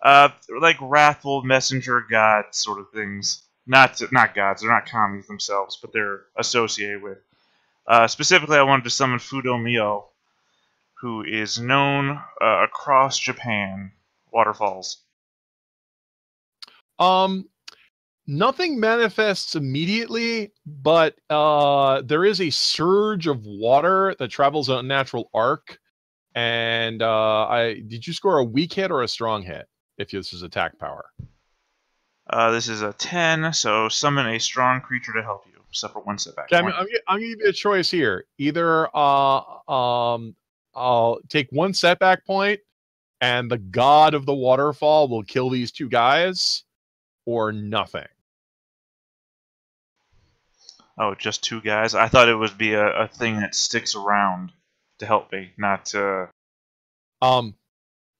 Like wrathful messenger god sort of things. Not gods. They're not kami themselves, but they're associated with. Specifically, I wanted to summon Fudo Mio, who is known across Japan. Waterfalls. Nothing manifests immediately, but there is a surge of water that travels on a natural arc. And did you score a weak hit or a strong hit? If this is attack power. This is a 10, so summon a strong creature to help you. Suffer 1 setback. Okay, I'm going to give you a choice here. Either I'll take 1 setback point, and the god of the waterfall will kill these 2 guys, or nothing. Oh, just 2 guys? I thought it would be a thing that sticks around to help me, not...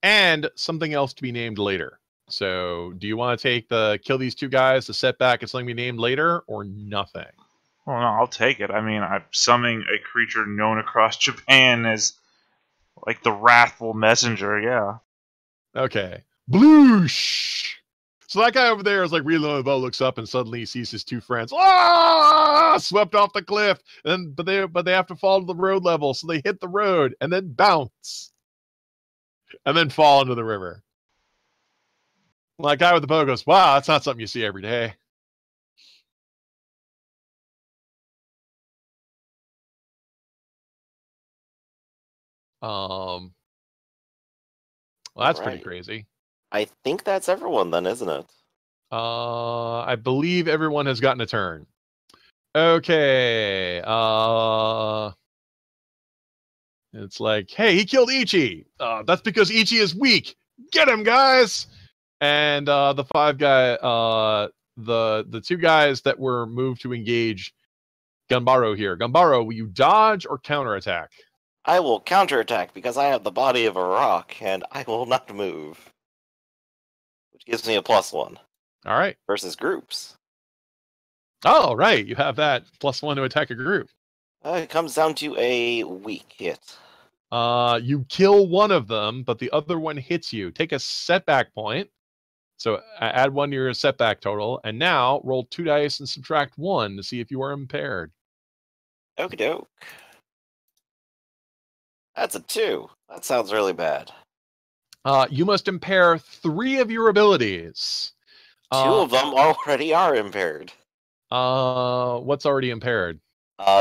And something else to be named later. So, do you want to take the kill these 2 guys, the setback, and something to be named later, or nothing? Well, no, I'll take it. I mean, I'm summoning a creature known across Japan as, like, the wrathful messenger, yeah. Okay. Bloosh! So that guy over there is like reeling on the boat, looks up, and suddenly he sees his 2 friends. Ah! Swept off the cliff. And but they have to fall to the road level, so they hit the road and then bounce. And then fall into the river. Well, that guy with the bow goes, wow, that's not something you see every day. Well, that's pretty crazy. I think that's everyone then, isn't it? I believe everyone has gotten a turn. Okay. It's like, hey, he killed Ichi. That's because Ichi is weak. Get him, guys! And the 5 guy, the 2 guys that were moved to engage Ganbaro here. Ganbaro, will you dodge or counterattack? I will counterattack because I have the body of a rock, and I will not move. Which gives me a +1. All right. Versus groups. Oh, right. You have that +1 to attack a group. It comes down to a weak hit. You kill one of them, but the other one hits you. Take a setback point. So add 1 to your setback total. And now roll 2 dice and subtract 1 to see if you are impaired. Okie doke. That's a 2. That sounds really bad. You must impair 3 of your abilities. 2 of them already are impaired. What's already impaired?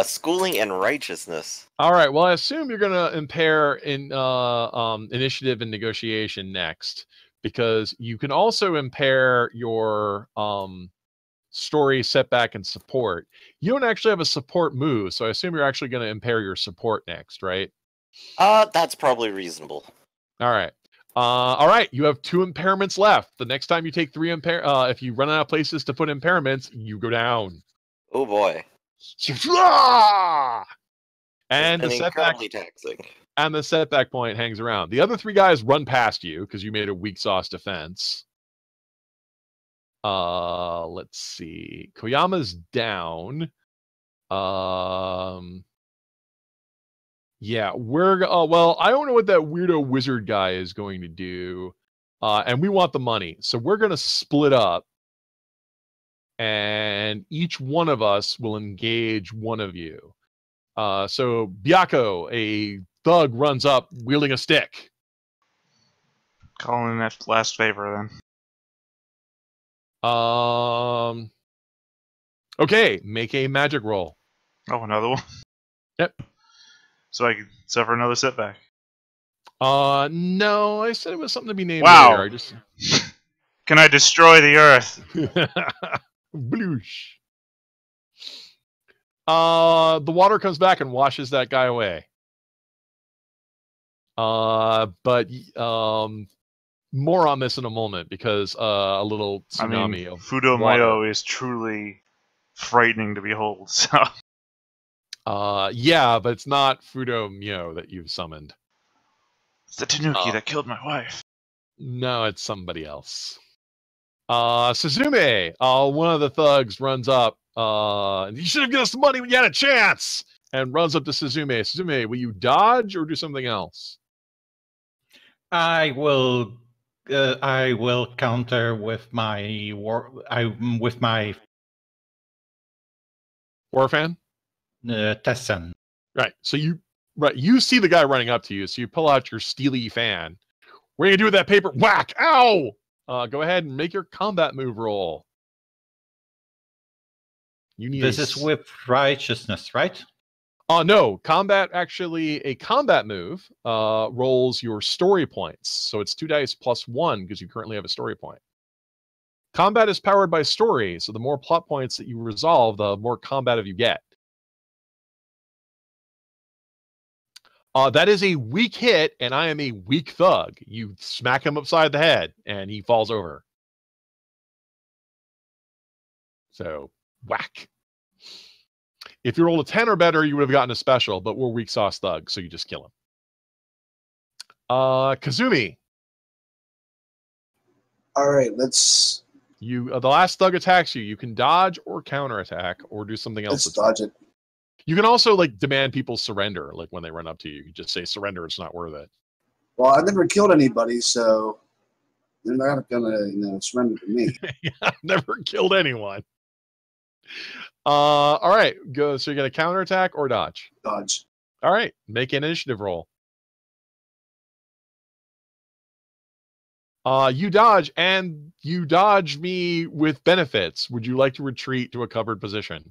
Schooling and righteousness. All right. Well, I assume you're going to impair in initiative and negotiation next, because you can also impair your story, setback, and support. You don't actually have a support move, so I assume you're actually going to impair your support next, right? That's probably reasonable. All right. All right, you have 2 impairments left. The next time you take 3 if you run out of places to put impairments, you go down. Oh boy. And the setback taxing. And the setback point hangs around. The other 3 guys run past you because you made a weak sauce defense. Let's see. Koyama's down. Yeah, well, I don't know what that weirdo wizard guy is going to do. And we want the money. So we're going to split up. And each one of us will engage one of you. So Byako, a thug, runs up wielding a stick. Calling in that last favor, then. Okay, make a magic roll. Oh, another one? Yep. So I can suffer another setback. No, I said it was something to be named wow. later. Can I destroy the earth? Bloosh. The water comes back and washes that guy away. But more on this in a moment, because a little tsunami. I mean, Fudo Mio is truly frightening to behold. So. Yeah, but it's not Fudo Mio that you've summoned. It's the Tanuki that killed my wife. No, it's somebody else. Suzume, one of the thugs runs up. You should have given us the money when you had a chance! And runs up to Suzume. Suzume, will you dodge or do something else? I will I will counter with my Warfan? Tessen. Right. So you see the guy running up to you, so you pull out your steely fan. What are you gonna do with that paper? Whack! Ow! Go ahead and make your combat move roll. You need This is with righteousness, right? No, a combat move rolls your story points. So it's 2 dice plus 1 because you currently have a story point. Combat is powered by story, so the more plot points that you resolve, the more combative you get. That is a weak hit, and I am a weak thug. You smack him upside the head, and he falls over. So, whack. If you rolled a 10 or better, you would have gotten a special, but we're weak sauce thugs, so you just kill him. Kazumi. All right, let's... The last thug attacks you. You can dodge or counterattack or do something else. Let's dodge it. You can also demand people surrender, when they run up to you. You just say surrender, it's not worth it. Well, I've never killed anybody, so they're not gonna surrender to me. Yeah, I've never killed anyone. All right, go. So you're gonna counterattack or dodge? Dodge. All right, make an initiative roll. You dodge, and you dodge me with benefits. Would you like to retreat to a covered position?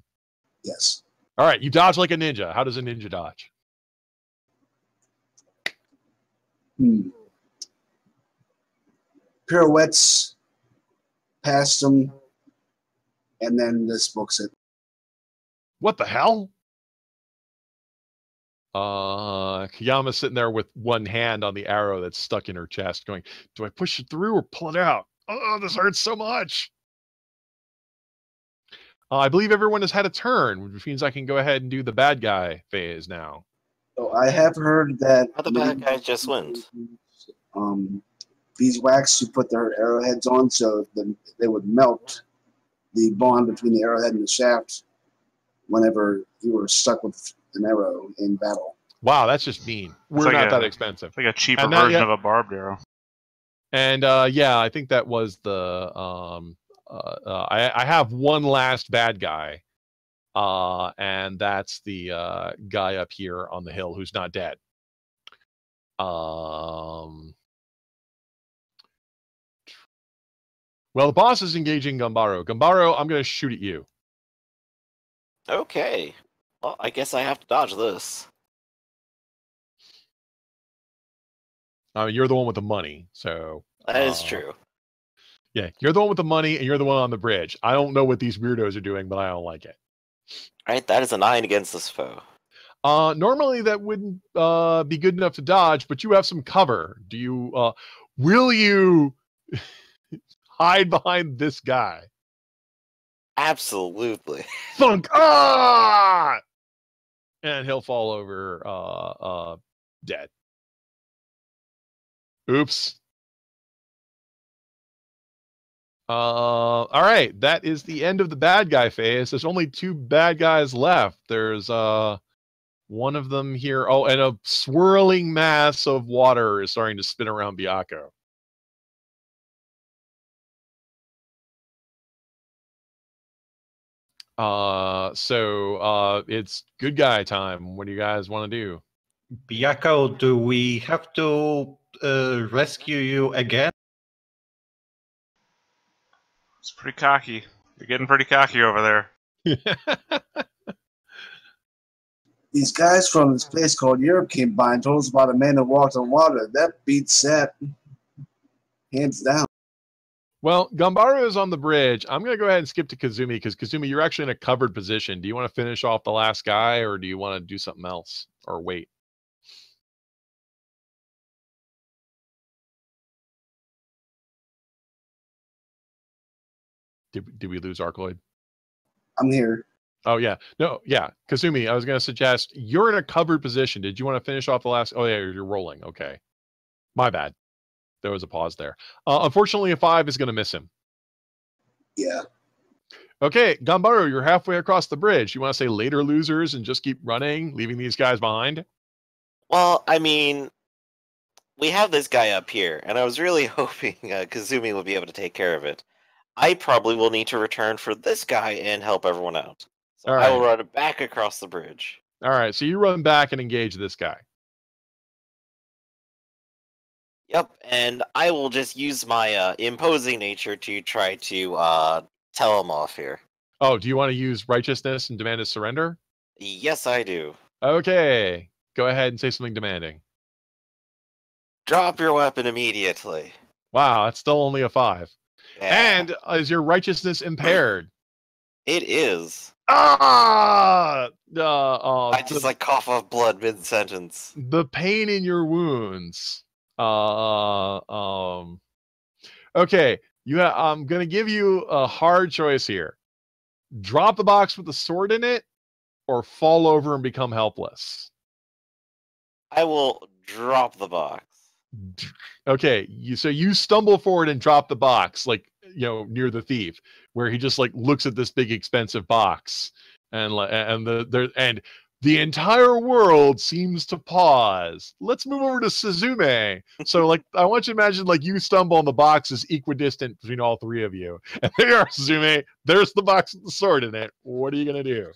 Yes. All right, you dodge like a ninja. How does a ninja dodge? Pirouettes, past them, and then this books it. What the hell? Kiyama's sitting there with one hand on the arrow that's stuck in her chest going, do I push it through or pull it out? Oh, this hurts so much. I believe everyone has had a turn, which means I can go ahead and do the bad guy phase now. So I have heard that How the bad guy just wins. Beeswax, you put their arrowheads on so they would melt the bond between the arrowhead and the shaft whenever you were stuck with an arrow in battle. Wow, that's just mean. We're not that expensive. It's like a cheaper version of a barbed arrow. And yeah, I think that was the I have one last bad guy, and that's the guy up here on the hill who's not dead. Well, the boss is engaging Gambaro. Gambaro, I'm going to shoot at you. Okay. Well, I guess I have to dodge this. You're the one with the money, so... That is true. Yeah, you're the one with the money, and you're the one on the bridge. I don't know what these weirdos are doing, but I don't like it. Alright, that is a 9 against this foe. Normally that wouldn't be good enough to dodge, but you have some cover. Do you... will you hide behind this guy? Absolutely. Thunk! Ah! And he'll fall over dead. Oops. All right, that is the end of the bad guy phase. There's only 2 bad guys left. There's one of them here. Oh, and a swirling mass of water is starting to spin around Byakko. So it's good guy time. What do you guys want to do? Byakko, do we have to rescue you again? It's pretty cocky. You're getting pretty cocky over there. These guys from this place called Europe came by and told us about a man who walked on water. That beats that. Hands down. Well, Gambaro is on the bridge. I'm going to go ahead and skip to Kazumi, because Kazumi, you're actually in a covered position. Do you want to finish off the last guy, or do you want to do something else? Or wait? Did we lose Arcloid? I'm here. Oh, yeah. No, yeah. Kazumi, I was going to suggest you're in a covered position. Did you want to finish off the last? Oh, yeah, you're rolling. Okay. My bad. There was a pause there. Unfortunately, a 5 is going to miss him. Yeah. Okay, Gambaro, you're halfway across the bridge. You want to say later losers and just keep running, leaving these guys behind? Well, I mean, we have this guy up here, and I was really hoping Kazumi would be able to take care of it. I probably will need to return for this guy and help everyone out. So All I will right. run back across the bridge. All right, so you run back and engage this guy. Yep, and I will just use my imposing nature to try to tell him off here. Oh, do you want to use righteousness and demand his surrender? Yes, I do. Okay, go ahead and say something demanding. Drop your weapon immediately. Wow, that's still only a 5. Yeah, And is your righteousness impaired? it is. Ah! I just like cough up blood mid-sentence. The pain in your wounds. Okay, I'm gonna give you a hard choice here. Drop the box with the sword in it, or fall over and become helpless. I will drop the box. Okay, so you stumble forward and drop the box, like, near the thief, where he just like looks at this big expensive box, and the entire world seems to pause. Let's move over to Suzume. So, like, I want you to imagine, like, you stumble and the box is equidistant between all 3 of you. And there you are, Suzume. There's the box with the sword in it. What are you gonna do?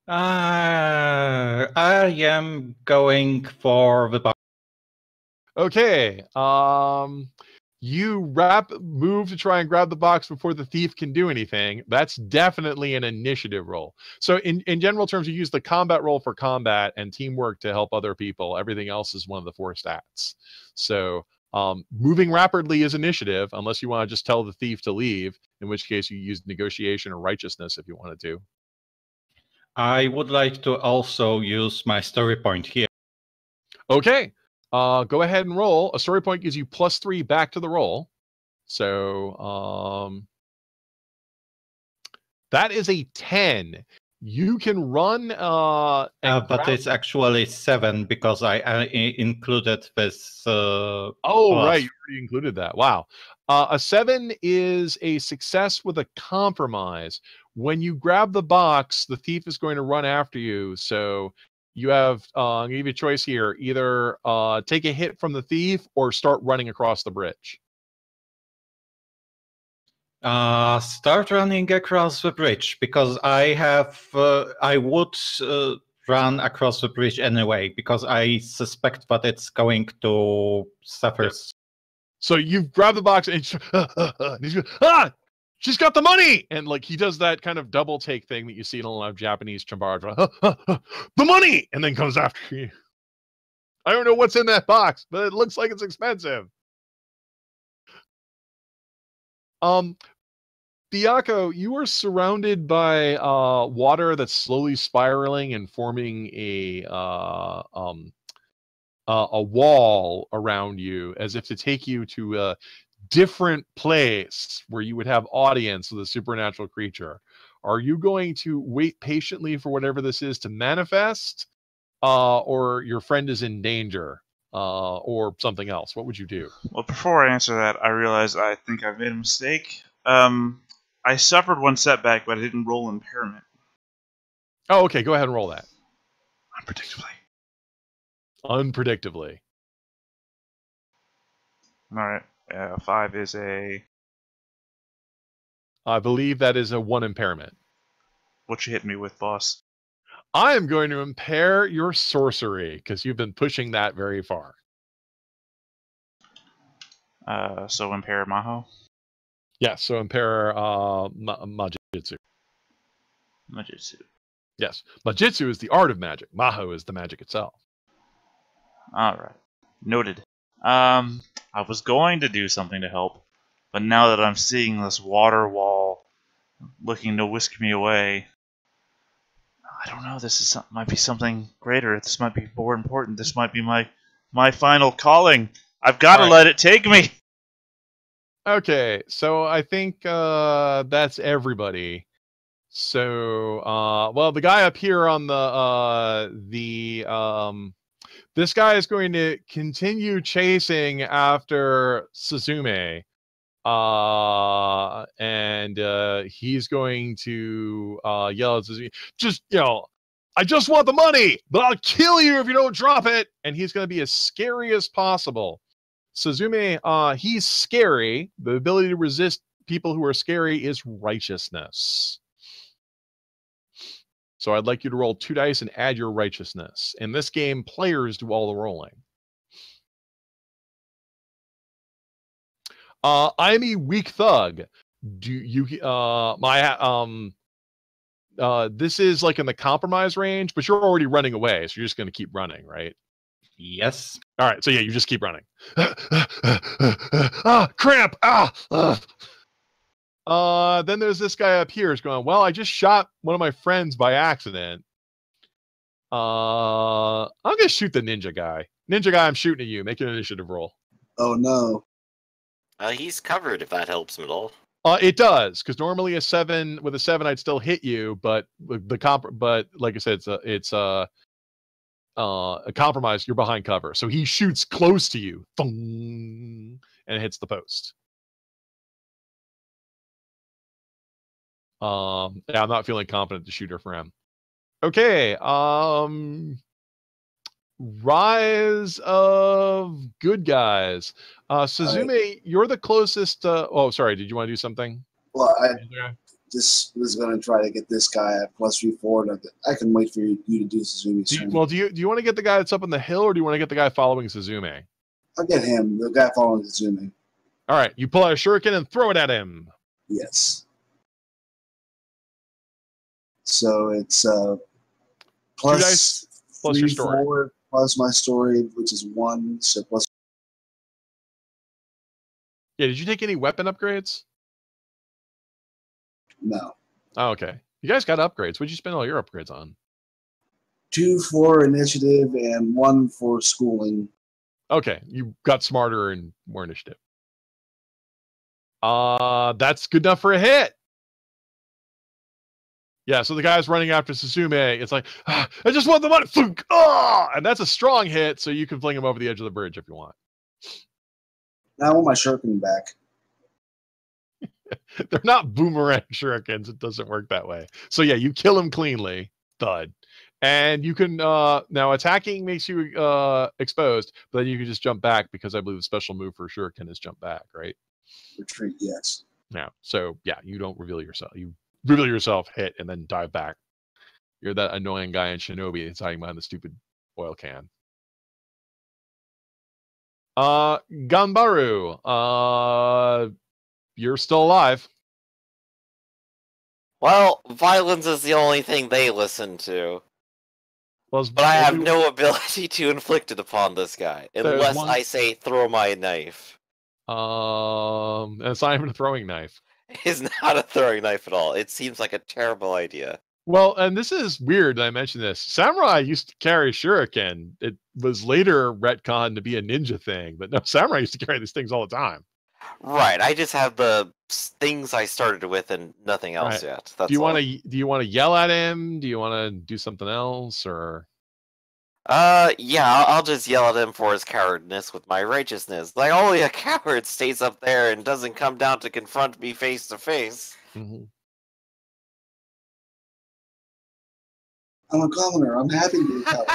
I am going for the box. Okay. You move to try and grab the box before the thief can do anything. That's definitely an initiative roll. So in general terms, you use the combat roll for combat and teamwork to help other people. Everything else is one of the 4 stats. So moving rapidly is initiative, unless you want to just tell the thief to leave, in which case you use negotiation or righteousness if you wanted to. I would like to also use my story point here. Okay. Go ahead and roll. A story point gives you +3 back to the roll. So that is a 10. You can run. But it's actually 7 because I included this. Oh, plus. right. You already included that. Wow. A 7 is a success with a compromise. When you grab the box, the thief is going to run after you. So you have, I'm going to give you a choice here. Either take a hit from the thief or start running across the bridge. Start running across the bridge because I would run across the bridge anyway because I suspect that it's going to suffer. Yep. So you grab the box and he's going, she's got the money! And like he does that kind of double take thing that you see in a lot of Japanese chambara. The money! And then comes after you. I don't know what's in that box, but it looks like it's expensive. Byaku, you are surrounded by water that's slowly spiraling and forming a wall around you, as if to take you to a different place where you would have audience with a supernatural creature. Are you going to wait patiently for whatever this is to manifest, or your friend is in danger, or something else? What would you do? Well, before I answer that, I realize I think I've made a mistake. I suffered 1 setback, but I didn't roll impairment. Oh, okay. Go ahead and roll that. Unpredictably. Unpredictably. All right. 5 is a... I believe that is a 1 impairment. What you hit me with, boss? I am going to impair your sorcery, because you've been pushing that very far. So impair Maho? Yes, so impair Majitsu. Majitsu. Yes, Majitsu is the art of magic. Maho is the magic itself. All right. Noted. I was going to do something to help, but now that I'm seeing this water wall looking to whisk me away, I don't know. This might be something greater. This might be more important. This might be my final calling. I've got to let it take me. Okay, so I think that's everybody. So, well, the guy up here on this guy is going to continue chasing after Suzume. And he's going to yell at Suzume, just, I just want the money, but I'll kill you if you don't drop it. And he's going to be as scary as possible. Suzume, he's scary. The ability to resist people who are scary is righteousness. So I'd like you to roll 2 dice and add your righteousness. In this game, players do all the rolling. I'm a weak thug. Do you this is like in the compromise range, but you're already running away, so you're just going to keep running, right? Yes. All right, so yeah, you just keep running. Cramp! Then there's this guy up here who's going, well, I just shot one of my friends by accident. I'm going to shoot the ninja guy. Ninja guy, I'm shooting at you. Make an initiative roll. Oh, no. He's covered, if that helps him at all. It does, because normally with a 7, I'd still hit you, but but like I said, it's a compromise. You're behind cover, so he shoots close to you, and hits the post. Yeah, I'm not feeling confident to shoot her for him. Okay, Rise of Good Guys. Suzume, you're the closest. Oh, sorry. Did you want to do something? Well, I just was going to try to get this guy at +3/4. I can wait for you to do Suzume's turn. Do you want to get the guy that's up on the hill, or do you want to get the guy following Suzume? I'll get him, the guy following Suzume. All right, you pull out a shuriken and throw it at him. Yes. So it's plus 2 dice plus your story. 4 plus my story, which is 1. So plus. Yeah, did you take any weapon upgrades? No. Oh, okay. You guys got upgrades. What'd you spend all your upgrades on? 2 for initiative and 1 for schooling. Okay, you got smarter and more initiative. That's good enough for a hit. Yeah, so the guy's running after Suzume. It's like, I just want the money. And that's a strong hit, so you can fling him over the edge of the bridge if you want. Now I want my shuriken back. They're not boomerang shurikens. It doesn't work that way. So yeah, you kill him cleanly. Thud. And you can, now attacking makes you exposed, but then you can just jump back because I believe the special move for shuriken is jump back, right? Retreat, yes. Yeah, so yeah, you don't reveal yourself. You reveal yourself, hit, and then dive back. You're that annoying guy in Shinobi that's hiding behind the stupid oil can. Ganbaru, you're still alive. Well, violence is the only thing they listen to. Well, but I have no ability to inflict it upon this guy, unless I say throw my knife. It's not even a throwing knife. It's not a throwing knife at all. It seems like a terrible idea. Well, and this is weird that I mentioned this. Samurai used to carry shuriken. It was later retconned to be a ninja thing, but no, samurai used to carry these things all the time. Right. I just have the things I started with and nothing else yet. That's do you want to yell at him? Do you want to do something else, or? Yeah, I'll just yell at him for his cowardness with my righteousness. Like, only a coward stays up there and doesn't come down to confront me face to face. Mm-hmm. I'm a commoner. I'm happy to be a coward.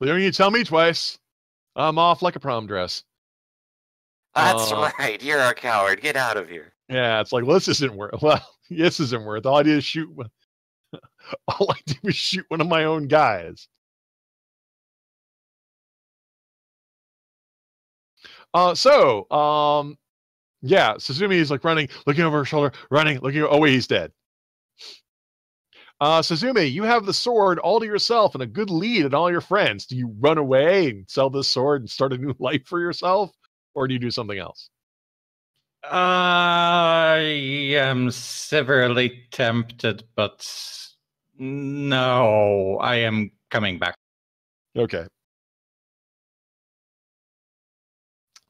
You don't need to tell me twice. I'm off like a prom dress. That's right. You're a coward. Get out of here. Yeah, it's like, well, this isn't worth. Well, this isn't worth. All I did is shoot. All I did was shoot one of my own guys. Yeah, Suzume is like running, looking over her shoulder, running, looking. Oh wait, he's dead. Suzume, you have the sword all to yourself and a good lead and all your friends. Do you run away and sell this sword and start a new life for yourself, or do you do something else? I am severely tempted, but no, I am coming back. Okay.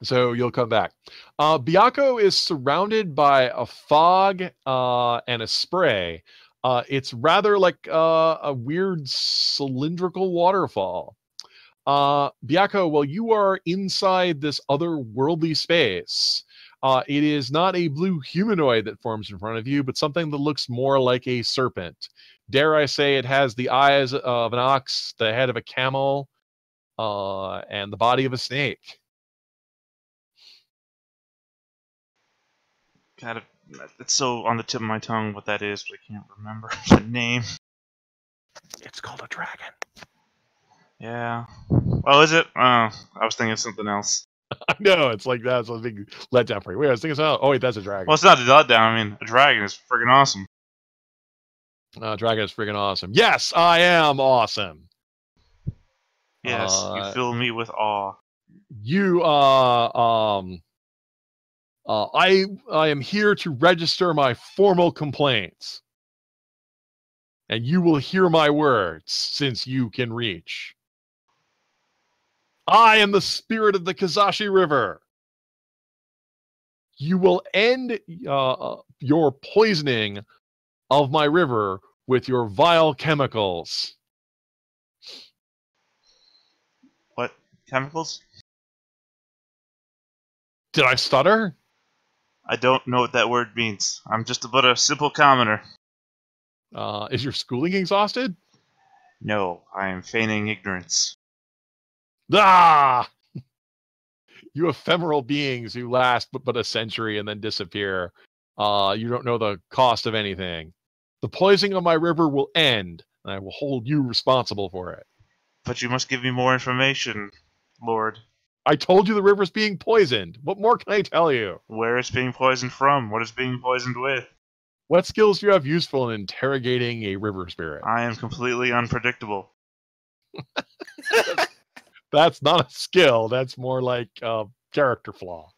So you'll come back. Byakko is surrounded by a fog and a spray. It's rather like a weird cylindrical waterfall. Byakko, while you are inside this otherworldly space, it is not a blue humanoid that forms in front of you, but something that looks more like a serpent. Dare I say it has the eyes of an ox, the head of a camel, and the body of a snake. Kind of, it's so on the tip of my tongue what that is, but I can't remember the name. It's called a dragon. Yeah. Oh, is it? I was thinking of something else. I know, it's like that's a big letdown for you. Wait, I was thinking something. Oh, wait, that's a dragon. Well, it's not a letdown. I mean, a dragon is friggin' awesome. Dragon is freaking awesome. Yes, I am awesome. Yes, you fill me with awe. You I am here to register my formal complaints. And you will hear my words, since you can reach. I am the spirit of the Kazashi River. You will end your poisoning of my river with your vile chemicals. What? Chemicals? Did I stutter? I don't know what that word means. I'm just but a simple commoner. Is your schooling exhausted? No, I am feigning ignorance. Ah! You ephemeral beings who last but a century and then disappear. You don't know the cost of anything. The poisoning of my river will end, and I will hold you responsible for it. But you must give me more information, Lord. I told you the river's being poisoned. What more can I tell you? Where it's being poisoned from? What it's being poisoned with? What skills do you have useful in interrogating a river spirit? I am completely unpredictable. That's not a skill. That's more like a character flaw.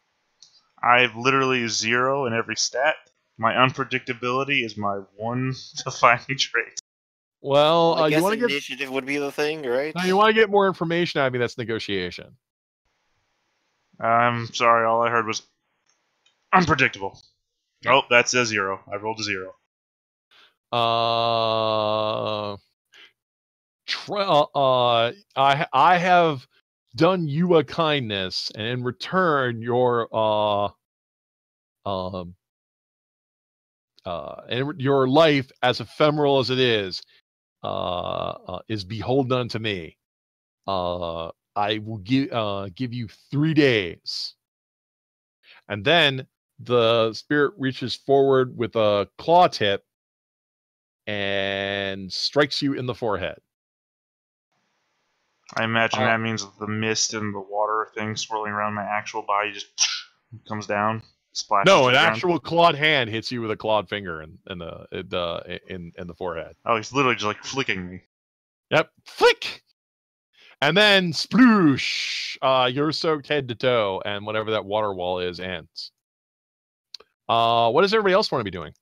I have literally 0 in every stat. My unpredictability is my one defining trait. Well, I you guess want to get initiative would be the thing, right? now. You want to get more information out of me. That's negotiation. I'm sorry, all I heard was unpredictable. Oh, that's a 0. I rolled a 0. I have done you a kindness, and in return, your life, as ephemeral as it is beholden unto me. I will give you 3 days, and then the spirit reaches forward with a claw tip and strikes you in the forehead. I imagine that means the mist and the water thing swirling around my actual body just comes down, splashes. No, to an the ground. actual clawed hand hits you with a clawed finger in the forehead. Oh, he's literally just like flicking me. Yep, flick, and then sploosh. You're soaked head to toe, and whatever that water wall is ends. What does everybody else want to be doing?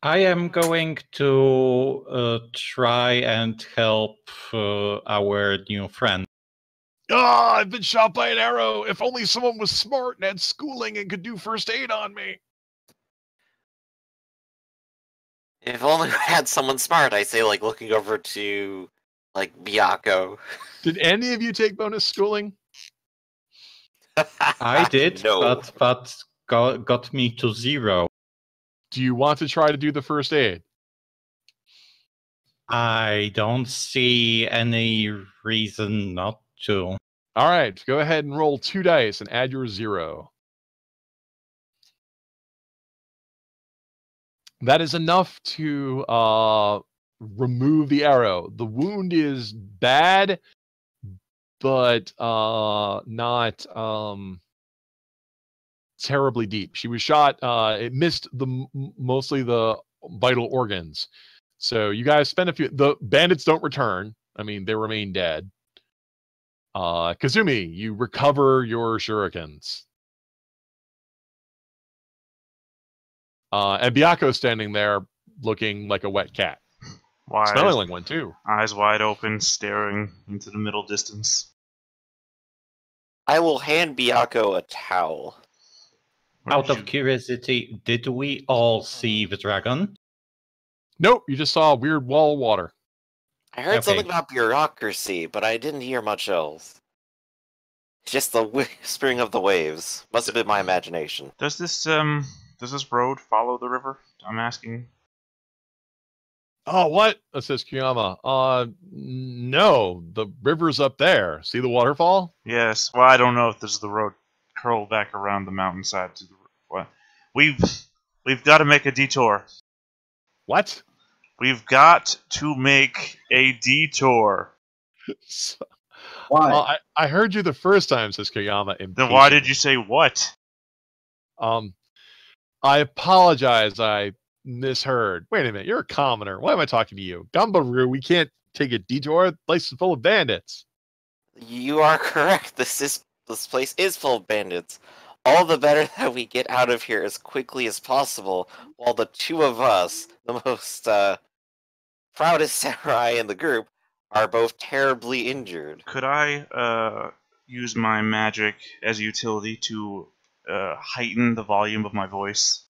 I am going to try and help our new friend. I've been shot by an arrow. If only someone was smart and had schooling and could do first aid on me. If only we had someone smart, I say, like, looking over to, like, Byakko. Did any of you take bonus schooling? I did, No. but got me to 0. Do you want to try to do the first aid? I don't see any reason not to. All right, go ahead and roll 2 dice and add your 0. That is enough to remove the arrow. The wound is bad, but not terribly deep. She was shot. It missed mostly the vital organs. So you guys spend a few. The bandits don't return. I mean, they remain dead. Kazumi, you recover your shurikens. And Byakko's standing there looking like a wet cat. Smelling like one, too. Eyes wide open, staring into the middle distance. I will hand Byakko a towel. Out of curiosity, did we all see the dragon? Nope, you just saw a weird wall of water. I heard something Okay. about bureaucracy, but I didn't hear much else. Just the whispering of the waves. Must have been my imagination. Does this road follow the river? I'm asking. Oh, what? Says Kiyama. No, the river's up there. See the waterfall? Yes. Well, I don't know if this is the road curl back around the mountainside to the. What? We've got to make a detour. What? We've got to make a detour. So- Why? I heard you the first time, says Kiyama. Then why did you say what? I apologize. I misheard. Wait a minute. You're a commoner. Why am I talking to you? Gumbaroo, we can't take a detour. The place is full of bandits. You are correct. This place is full of bandits. All the better that we get out of here as quickly as possible, while the two of us, the most proudest samurai in the group, are both terribly injured. Could I use my magic as a utility to heighten the volume of my voice?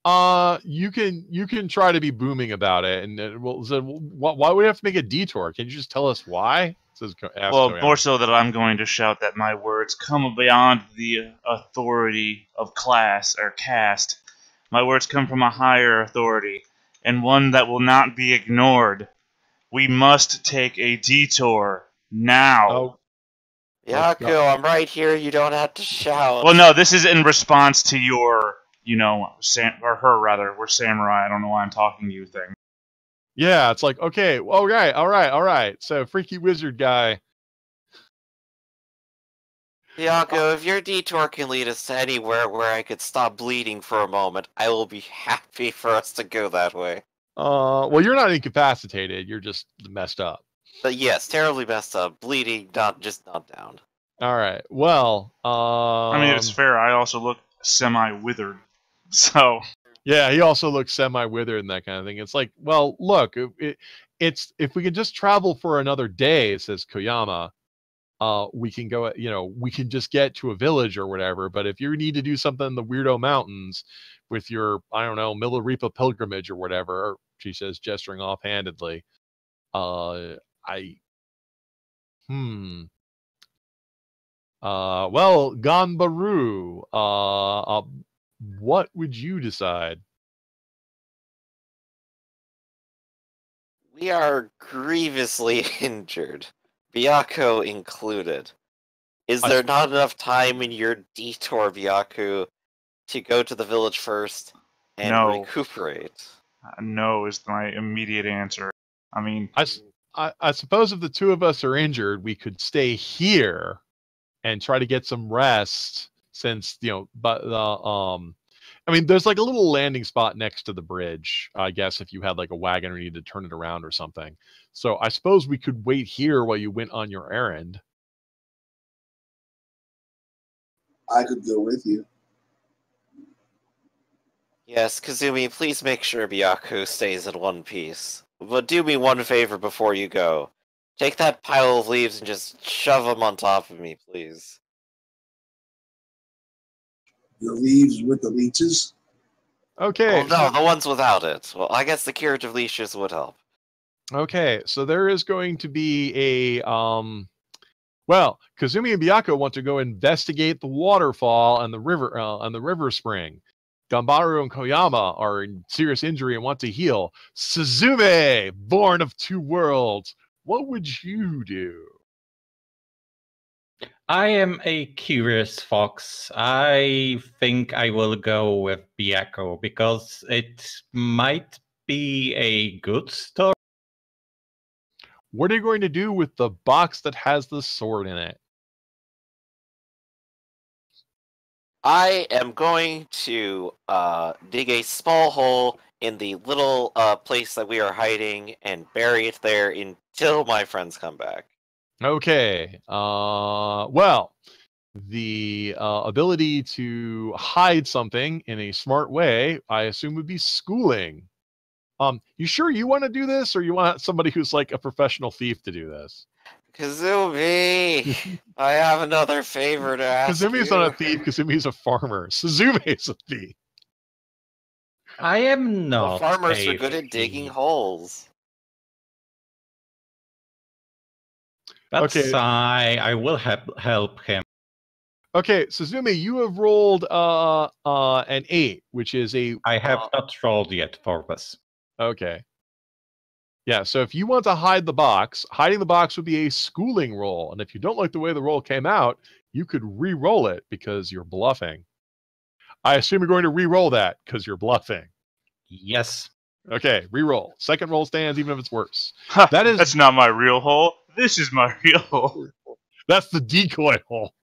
You can try to be booming about it, and why would we have to make a detour? Can you just tell us why? Says Well, more so that I'm going to shout that my words come beyond the authority of class or caste. My words come from a higher authority, and one that will not be ignored. We must take a detour now. Oh, Yaku, I'm right here. You don't have to shout. Well, no, this is in response to your, or her rather. We're samurai. I don't know why I'm talking to you thing. yeah. It's like, okay, all right. So, freaky wizard guy. Yaku, if your detour can lead us to anywhere where I could stop bleeding for a moment, I will be happy for us to go that way. Well, you're not incapacitated. You're just messed up. But yes, terribly messed up. Bleeding, not down. All right. Well, I mean, it's fair. I also look semi-withered. So. Yeah, he also looks semi-withered and that kind of thing. It's like, well, look, it's if we can just travel for another day, says Koyama, we can go, we can just get to a village or whatever. But if you need to do something in the Weirdo Mountains with your, I don't know, Milarepa pilgrimage or whatever, she says, gesturing offhandedly, well, Ganbaru, what would you decide? We are grievously injured, Byaku included. Is there not enough time in your detour, Byaku, to go to the village first and recuperate? No is my immediate answer. I mean, I suppose if the two of us are injured, we could stay here and try to get some rest. Since I mean, there's like a little landing spot next to the bridge, I guess, if you had like a wagon or you need to turn it around or something. So I suppose we could wait here while you went on your errand. I could go with you. Yes, Kazumi, please make sure Byaku stays in one piece. But do me one favor before you go. Take that pile of leaves and just shove them on top of me, please. The leaves with the leeches? Okay. Well, no, the ones without it. Well, I guess the curative leashes would help. Okay, so there is going to be a well, Kazumi and Byaku want to go investigate the waterfall and the river spring. Ganbaru and Koyama are in serious injury and want to heal. Suzume, born of two worlds, what would you do? I am a curious fox. I think I will go with Byaku because it might be a good story. What are you going to do with the box that has the sword in it? I am going to dig a small hole in the little place that we are hiding and bury it there until my friends come back. Okay. Well, the ability to hide something in a smart way, I assume, would be schooling. You sure you want to do this, or you want somebody who's like a professional thief to do this? Kazumi, I have another favor to ask Kazumi's you. not a thief. Kazumi's a farmer. Suzume's a thief. I am not. Well, farmers are good at digging holes. That's Okay. I will help him. Okay, Suzumi, you have rolled an 8, which is a... I have not rolled yet for this. Okay. Yeah, so if you want to hide the box, hiding the box would be a schooling roll. And if you don't like the way the roll came out, you could re-roll it because you're bluffing. I assume you're going to re-roll that because you're bluffing. Yes. Okay, re-roll. Second roll stands even if it's worse. Ha, That is- that's not my real hole. This is my real hole. That's the decoy hole.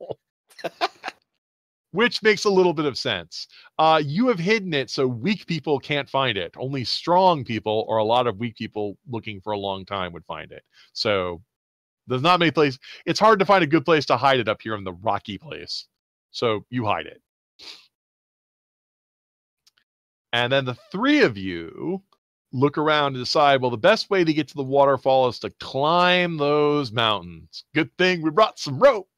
Which makes a little bit of sense. You have hidden it so weak people can't find it. Only strong people or a lot of weak people looking for a long time would find it. So there's not many places. It's hard to find a good place to hide it up here in the rocky place. So you hide it. And then the three of you look around and decide, well, the best way to get to the waterfall is to climb those mountains. Good thing we brought some rope.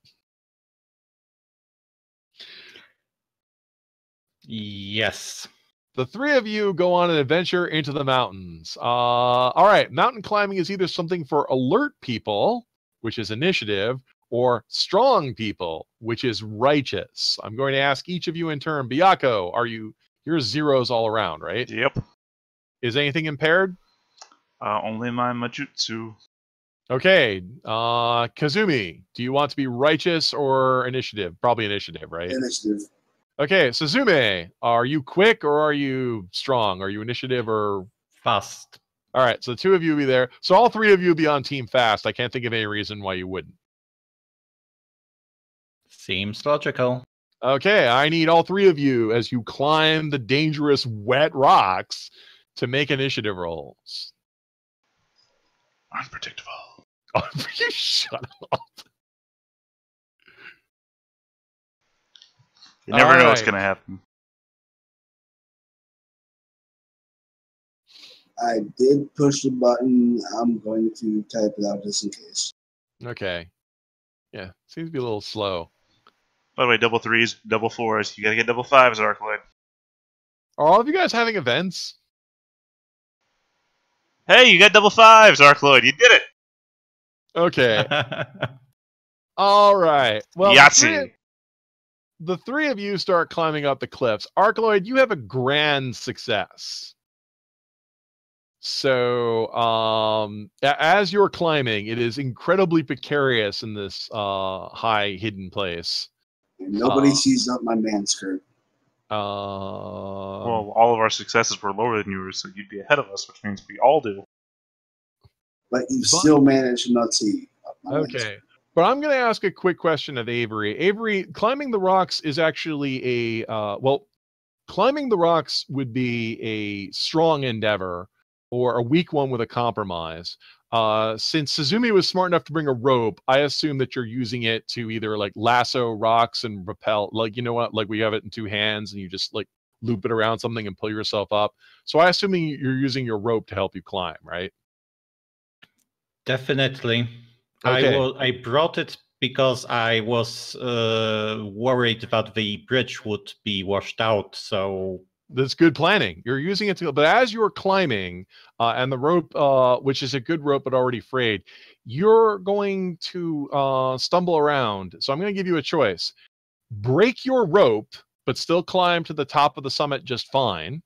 Yes. The three of you go on an adventure into the mountains. All right, mountain climbing is either something for alert people, which is initiative, or strong people, which is righteous. I'm going to ask each of you in turn. Byaku, you're zeros all around, right? Yep. Is anything impaired? Only my Majutsu. Okay, Kazumi, do you want to be righteous or initiative? Probably initiative, right? Initiative. Okay, Suzume, are you quick or are you strong? Are you initiative or... Fast. All right, so the two of you will be there. So all three of you will be on team fast. I can't think of any reason why you wouldn't. Seems logical. Okay, I need all three of you as you climb the dangerous wet rocks to make initiative rolls. Unpredictable. Oh, you shut up. You never All know what's right. going to happen. I did push the button. I'm going to type it out just in case. Okay. Yeah, seems to be a little slow. By the way, double threes, double fours. You got to get double fives, Arcloid. Are all of you guys having events? Hey, you got double fives, Arcloid. You did it. Okay. All right. Well, Yahtzee. the three of you start climbing up the cliffs. Arcloid, you have a grand success. So, as you're climbing, it is incredibly precarious in this high hidden place. And nobody sees up my man skirt. Well, all of our successes were lower than yours, so you'd be ahead of us, which means we all do. But you still manage to not see up my man skirt. Okay. But I'm going to ask a quick question of Avery. Avery, climbing the rocks is actually climbing the rocks would be a strong endeavor or a weak one with a compromise. Since Suzumi was smart enough to bring a rope, I assume that you're using it to either like lasso rocks and rappel, like, you know what, like we have it in two hands and you just like loop it around something and pull yourself up. So I assume you're using your rope to help you climb, right? Definitely. Okay. I brought it because I was worried that the bridge would be washed out. So that's good planning. You're using it to, but as you're climbing, and the rope, which is a good rope but already frayed, you're going to stumble around. So I'm going to give you a choice: break your rope, but still climb to the top of the summit just fine,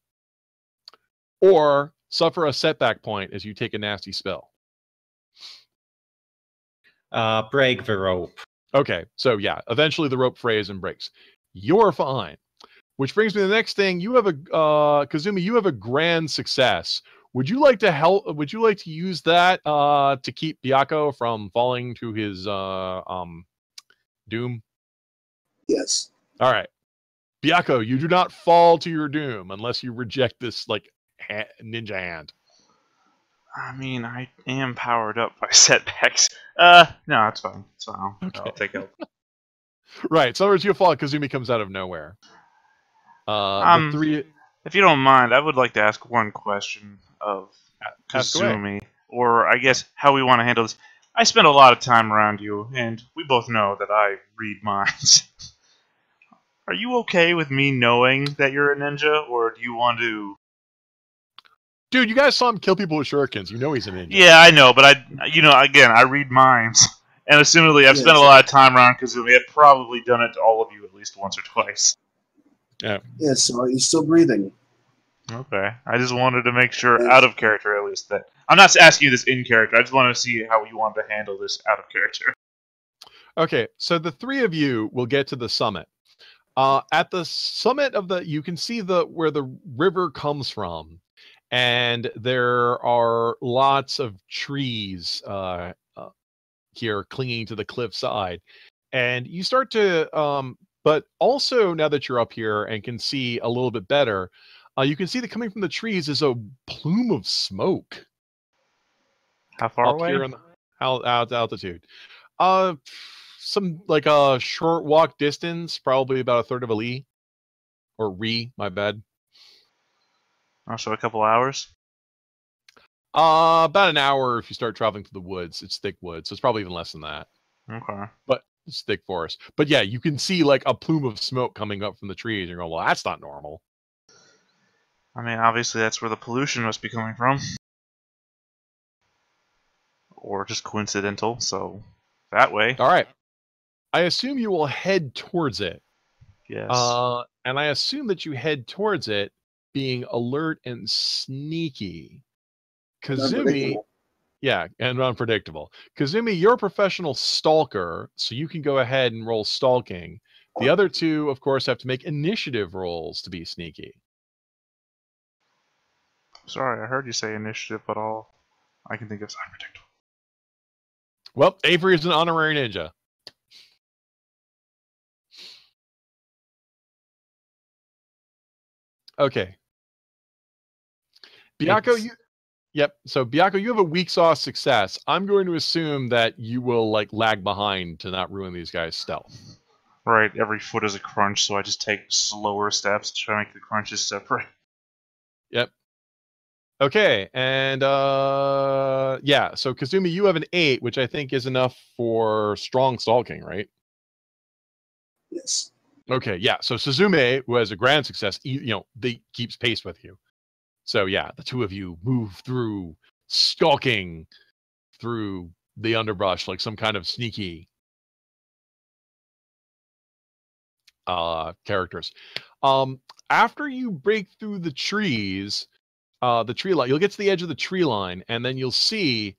or suffer a setback point as you take a nasty spell. break the rope. Okay, so yeah, eventually the rope frays and breaks. You're fine. Which brings me to the next thing. You have a Kazumi. You have a grand success. Would you like to help? Would you like to use that to keep Byaku from falling to his doom? Yes. All right, Byaku, you do not fall to your doom unless you reject this like ninja hand. I mean, I am powered up by setbacks. No, it's fine. It's fine. Okay. I'll take help. Right. So as you fall, Kazumi comes out of nowhere. The three. If you don't mind, I would like to ask one question of Ask away. Kazumi, or I guess how we want to handle this. I spend a lot of time around you, and we both know that I read minds. Are you okay with me knowing that you're a ninja, or do you want to... Dude, you guys saw him kill people with shurikens. You know he's a ninja. Yeah, I know, but again, I read minds. And assumedly, I've spent a lot of time around Kazumi. I've probably done it to all of you at least once or twice. Yeah. Yeah, so he's still breathing. Okay. I just wanted to make sure, out of character at least, that... I'm not asking you this in character. I just wanted to see how you wanted to handle this out of character. Okay, so the three of you will get to the summit. At the summit of the... You can see where the river comes from. And there are lots of trees here clinging to the cliffside. And you start to... but also, now that you're up here and can see a little bit better... you can see that coming from the trees is a plume of smoke. How far up away? here in the altitude. Some like a short walk distance, probably about a third of a li. Or ri, my bad. Oh, so a couple hours? About an hour if you start traveling through the woods. It's thick woods, so it's probably even less than that. Okay. But it's thick forest. But yeah, you can see like a plume of smoke coming up from the trees. You're going, well, that's not normal. I mean, obviously that's where the pollution must be coming from. Or just coincidental, so that way. All right. I assume you will head towards it. Yes. And I assume that you head towards it being alert and sneaky. Kazumi, yeah, and unpredictable. Kazumi, you're a professional stalker, so you can go ahead and roll stalking. The other two, of course, have to make initiative rolls to be sneaky. Sorry, I heard you say initiative, but all I can think of is unpredictable. Well, Avery is an honorary ninja. Okay. Byako, so Byako, you have a weak sauce success. I'm going to assume that you will like lag behind to not ruin these guys' stealth. Right, every foot is a crunch, so I just take slower steps to try to make the crunches separate. Yep. Okay, and yeah, so Kazumi, you have an 8, which I think is enough for strong stalking, right? Yes. Okay, yeah. So Suzume, who has a grand success, they keeps pace with you. So yeah, the two of you move through, stalking through the underbrush like some kind of sneaky characters. After you break through the trees, the tree line, you'll get to the edge of the tree line, and then you'll see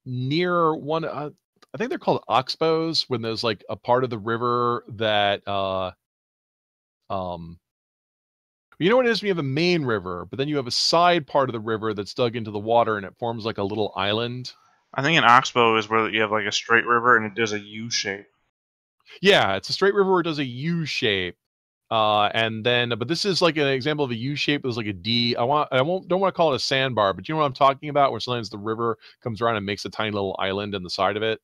near one, I think they're called oxbows, when there's like a part of the river that you know what it is when you have a main river, but then you have a side part of the river that's dug into the water and it forms like a little island. I think an oxbow is where you have like a straight river and it does a U shape. Yeah, it's a straight river where it does a U shape. And then, but this is like an example of a U shape. There's like a D. Don't want to call it a sandbar, but you know what I'm talking about? Where sometimes the river comes around and makes a tiny little island in the side of it.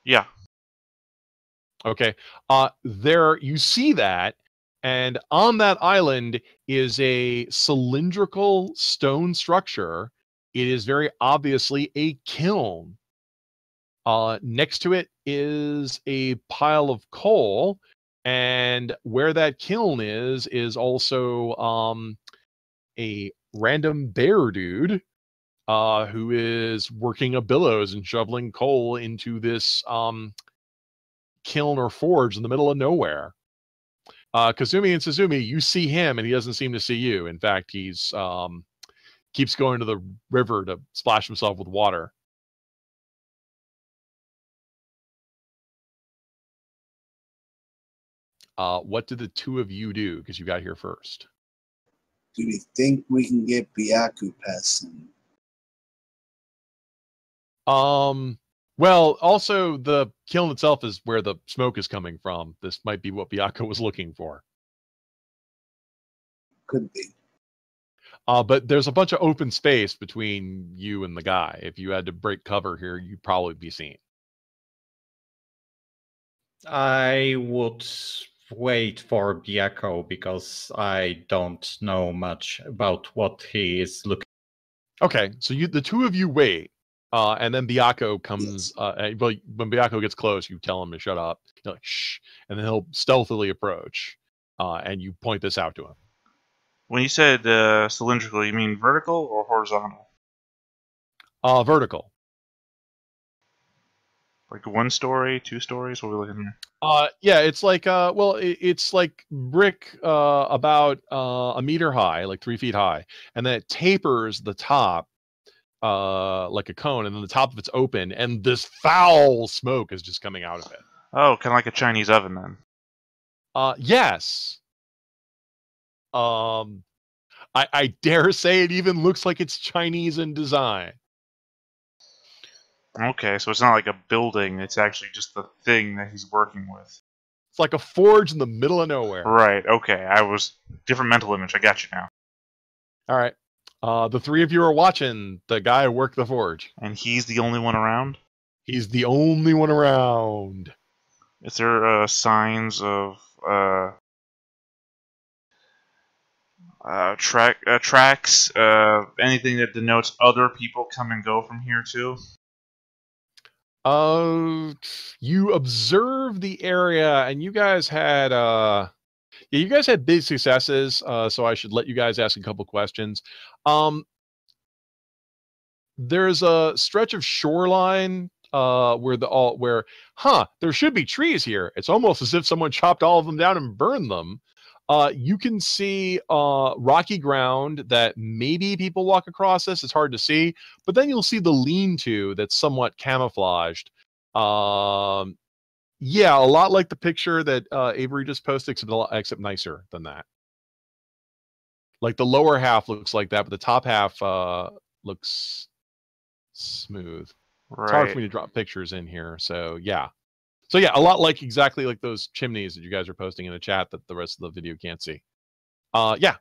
Yeah. Okay. There you see that, and on that island is a cylindrical stone structure. It is very obviously a kiln. Next to it is a pile of coal. And where that kiln is also a random bear dude who is working a billows and shoveling coal into this kiln or forge in the middle of nowhere. Kazumi and Suzumi, you see him and he doesn't seem to see you. In fact, he's keeps going to the river to splash himself with water. What did the two of you do? Because you got here first. Do we think we can get Byaku past him? Well, also the kiln itself is where the smoke is coming from. This might be what Byako was looking for. Could be. But there's a bunch of open space between you and the guy. If you had to break cover here, you'd probably be seen. I would wait for Byako because I don't know much about what he is looking. Okay, so the two of you wait, and then Byako comes. Well, when Byako gets close, you tell him to shut up. You're like, shh, and then he'll stealthily approach, and you point this out to him. When you said cylindrical, you mean vertical or horizontal? Vertical. Like 1 story, 2 stories? What are we looking here? Yeah, it's like well, it's like brick about a meter high, like 3 feet high, and then it tapers the top like a cone, and then the top of it's open, and this foul smoke is just coming out of it. Oh, kind of like a Chinese oven then. Yes. I dare say it even looks like it's Chinese in design. Okay, so it's not like a building, it's actually just the thing that he's working with. It's like a forge in the middle of nowhere. Right, okay, different mental image, I got you now. All right. The 3 of you are watching the guy work the forge. And he's the only one around? He's the only one around. Is there signs of tracks, anything that denotes other people come and go from here too? You observe the area, and you guys had you guys had big successes. So I should let you guys ask a couple questions. There's a stretch of shoreline where there should be trees here. It's almost as if someone chopped all of them down and burned them. You can see rocky ground that maybe people walk across this. It's hard to see, but then you'll see the lean-to that's somewhat camouflaged. Yeah, a lot like the picture that Avery just posted, except nicer than that. Like the lower half looks like that, but the top half looks smooth. Right. It's hard for me to drop pictures in here, so yeah. So yeah, a lot like exactly like those chimneys that you guys are posting in the chat that the rest of the video can't see. But you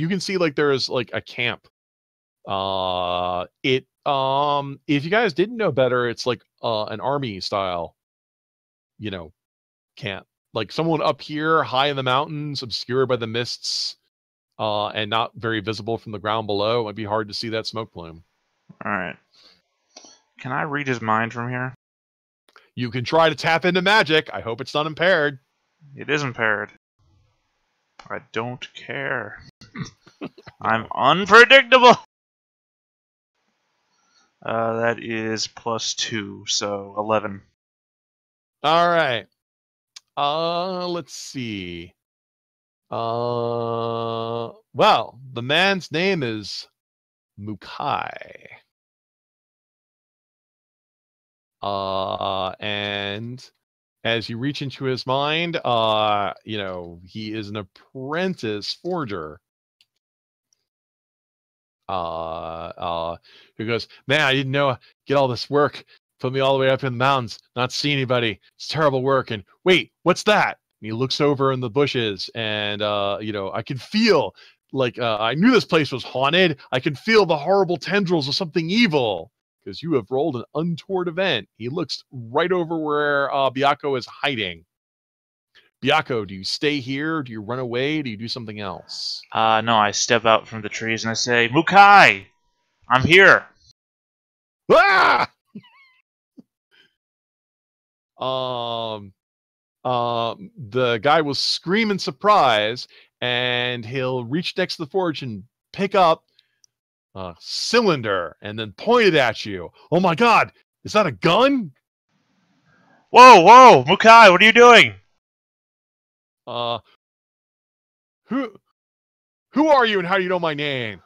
can see like there's like a camp. If you guys didn't know better, it's like an army style, camp. Like someone up here high in the mountains, obscured by the mists, and not very visible from the ground below. It might be hard to see that smoke plume. All right. Can I read his mind from here? You can try to tap into magic. I hope it's not impaired. It is impaired. I don't care. I'm unpredictable. That is +2, so 11. All right. Let's see. Well, the man's name is Mukai. And as you reach into his mind, he is an apprentice forger. Who goes, man, I didn't know get all this work, put me all the way up in the mountains, not see anybody. It's terrible work. And wait, what's that? And he looks over in the bushes, and I can feel like I knew this place was haunted. I can feel the horrible tendrils of something evil. Because you have rolled an untoward event. He looks right over where Byakko is hiding. Byakko, do you stay here? Do you run away? Do you do something else? No, I step out from the trees and I say, Mukai! I'm here! Ah! The guy will scream in surprise, and he'll reach next to the forge and pick up a cylinder and then point it at you. Oh my god, is that a gun? Whoa, Mukai, what are you doing? Who are you and how do you know my name?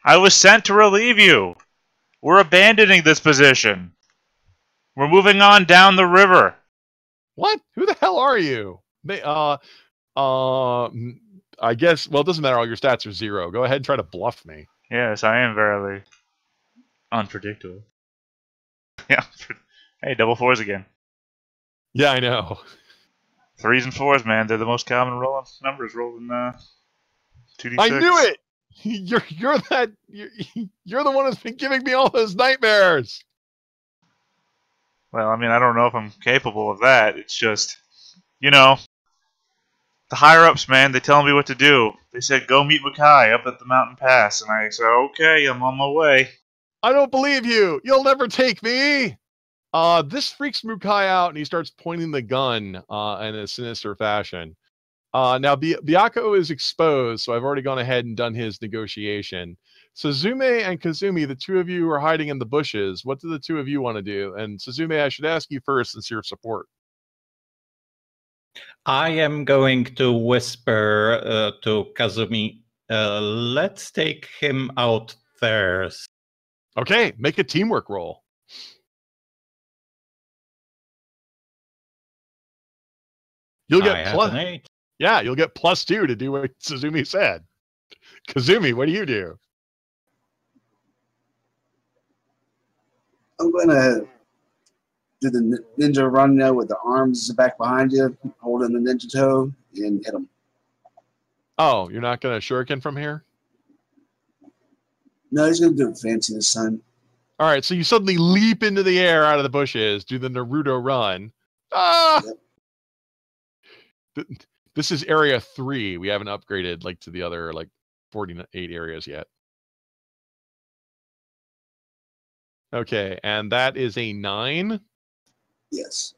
I was sent to relieve you. We're abandoning this position. We're moving on down the river. What? Who the hell are you? I guess, well, it doesn't matter. All your stats are 0. Go ahead and try to bluff me. Yes, I am verily unpredictable. Yeah. Hey, double 4s again. Yeah, I know. 3s and 4s, man. They're the most common numbers rolled in 2d6. I knew it! You're the one who's been giving me all those nightmares. Well, I mean, I don't know if I'm capable of that. It's just, the higher-ups, man, they tell me what to do. They said, go meet Mukai up at the mountain pass. And I said, okay, I'm on my way. I don't believe you. You'll never take me. This freaks Mukai out, and he starts pointing the gun in a sinister fashion. Now, Byakko is exposed, so I've already gone ahead and done his negotiation. Suzume and Kazumi, the two of you are hiding in the bushes. What do the two of you want to do? And Suzume, I should ask you first since you're support. I am going to whisper to Kazumi, let's take him out first. Okay, make a teamwork roll. You'll get plus. An 8. Yeah, you'll get +2 to do what Suzumi said. Kazumi, what do you do? I'm going to do the ninja run now with the arms back behind you, holding the ninja toe, and hit him. Oh, you're not going to shuriken from here? No, he's going to do it fancy this time. All right, so you suddenly leap into the air out of the bushes, do the Naruto run. Ah! Yep. This is area 3. We haven't upgraded like to the other like 48 areas yet. Okay, and that is a 9. Yes.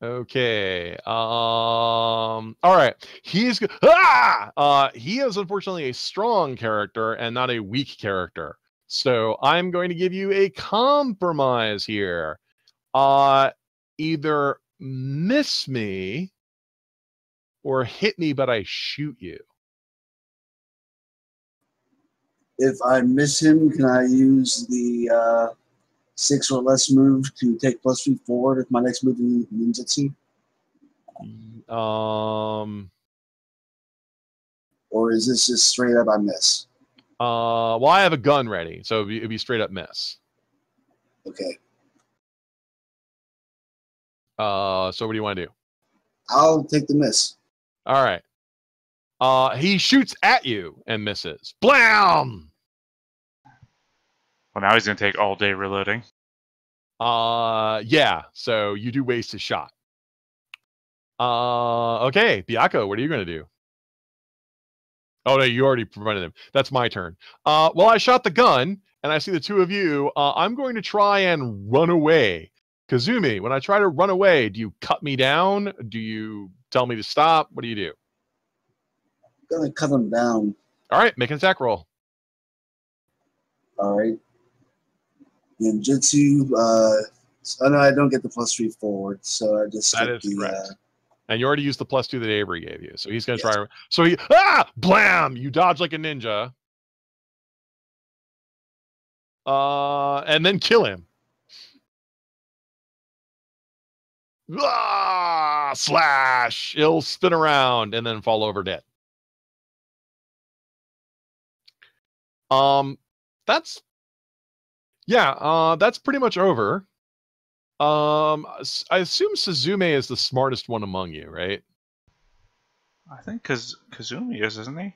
Okay. All right. He is he is unfortunately a strong character and not a weak character. So I'm going to give you a compromise here. Either miss me or hit me, but I shoot you. If I miss him, can I use the 6 or less move to take +3 forward with my next move in ninjutsu? Or is this just straight up I miss? Well, I have a gun ready, so it'd be straight up miss. Okay. So what do you want to do? I'll take the miss. All right. He shoots at you and misses. Blam! Well, now he's going to take all day reloading. Yeah. So you do waste his shot. Okay. Byako, what are you going to do? Oh, no, you already prevented him. That's my turn. Well, I shot the gun, and I see the two of you. I'm going to try and run away. Kazumi, when I try to run away, do you cut me down? Do you tell me to stop? What do you do? I'm going to cut him down. All right, make an attack roll. All right. Ninjutsu. Oh, no, I don't get the +3 forward, so I just That get is the... correct. And you already used the +2 that Avery gave you. So he's going to Yes. try. So he, blam! You dodge like a ninja. And then kill him. Slash! He'll spin around and then fall over dead. That's pretty much over. I assume Suzume is the smartest one among you, right? I think Kazumi is, isn't he?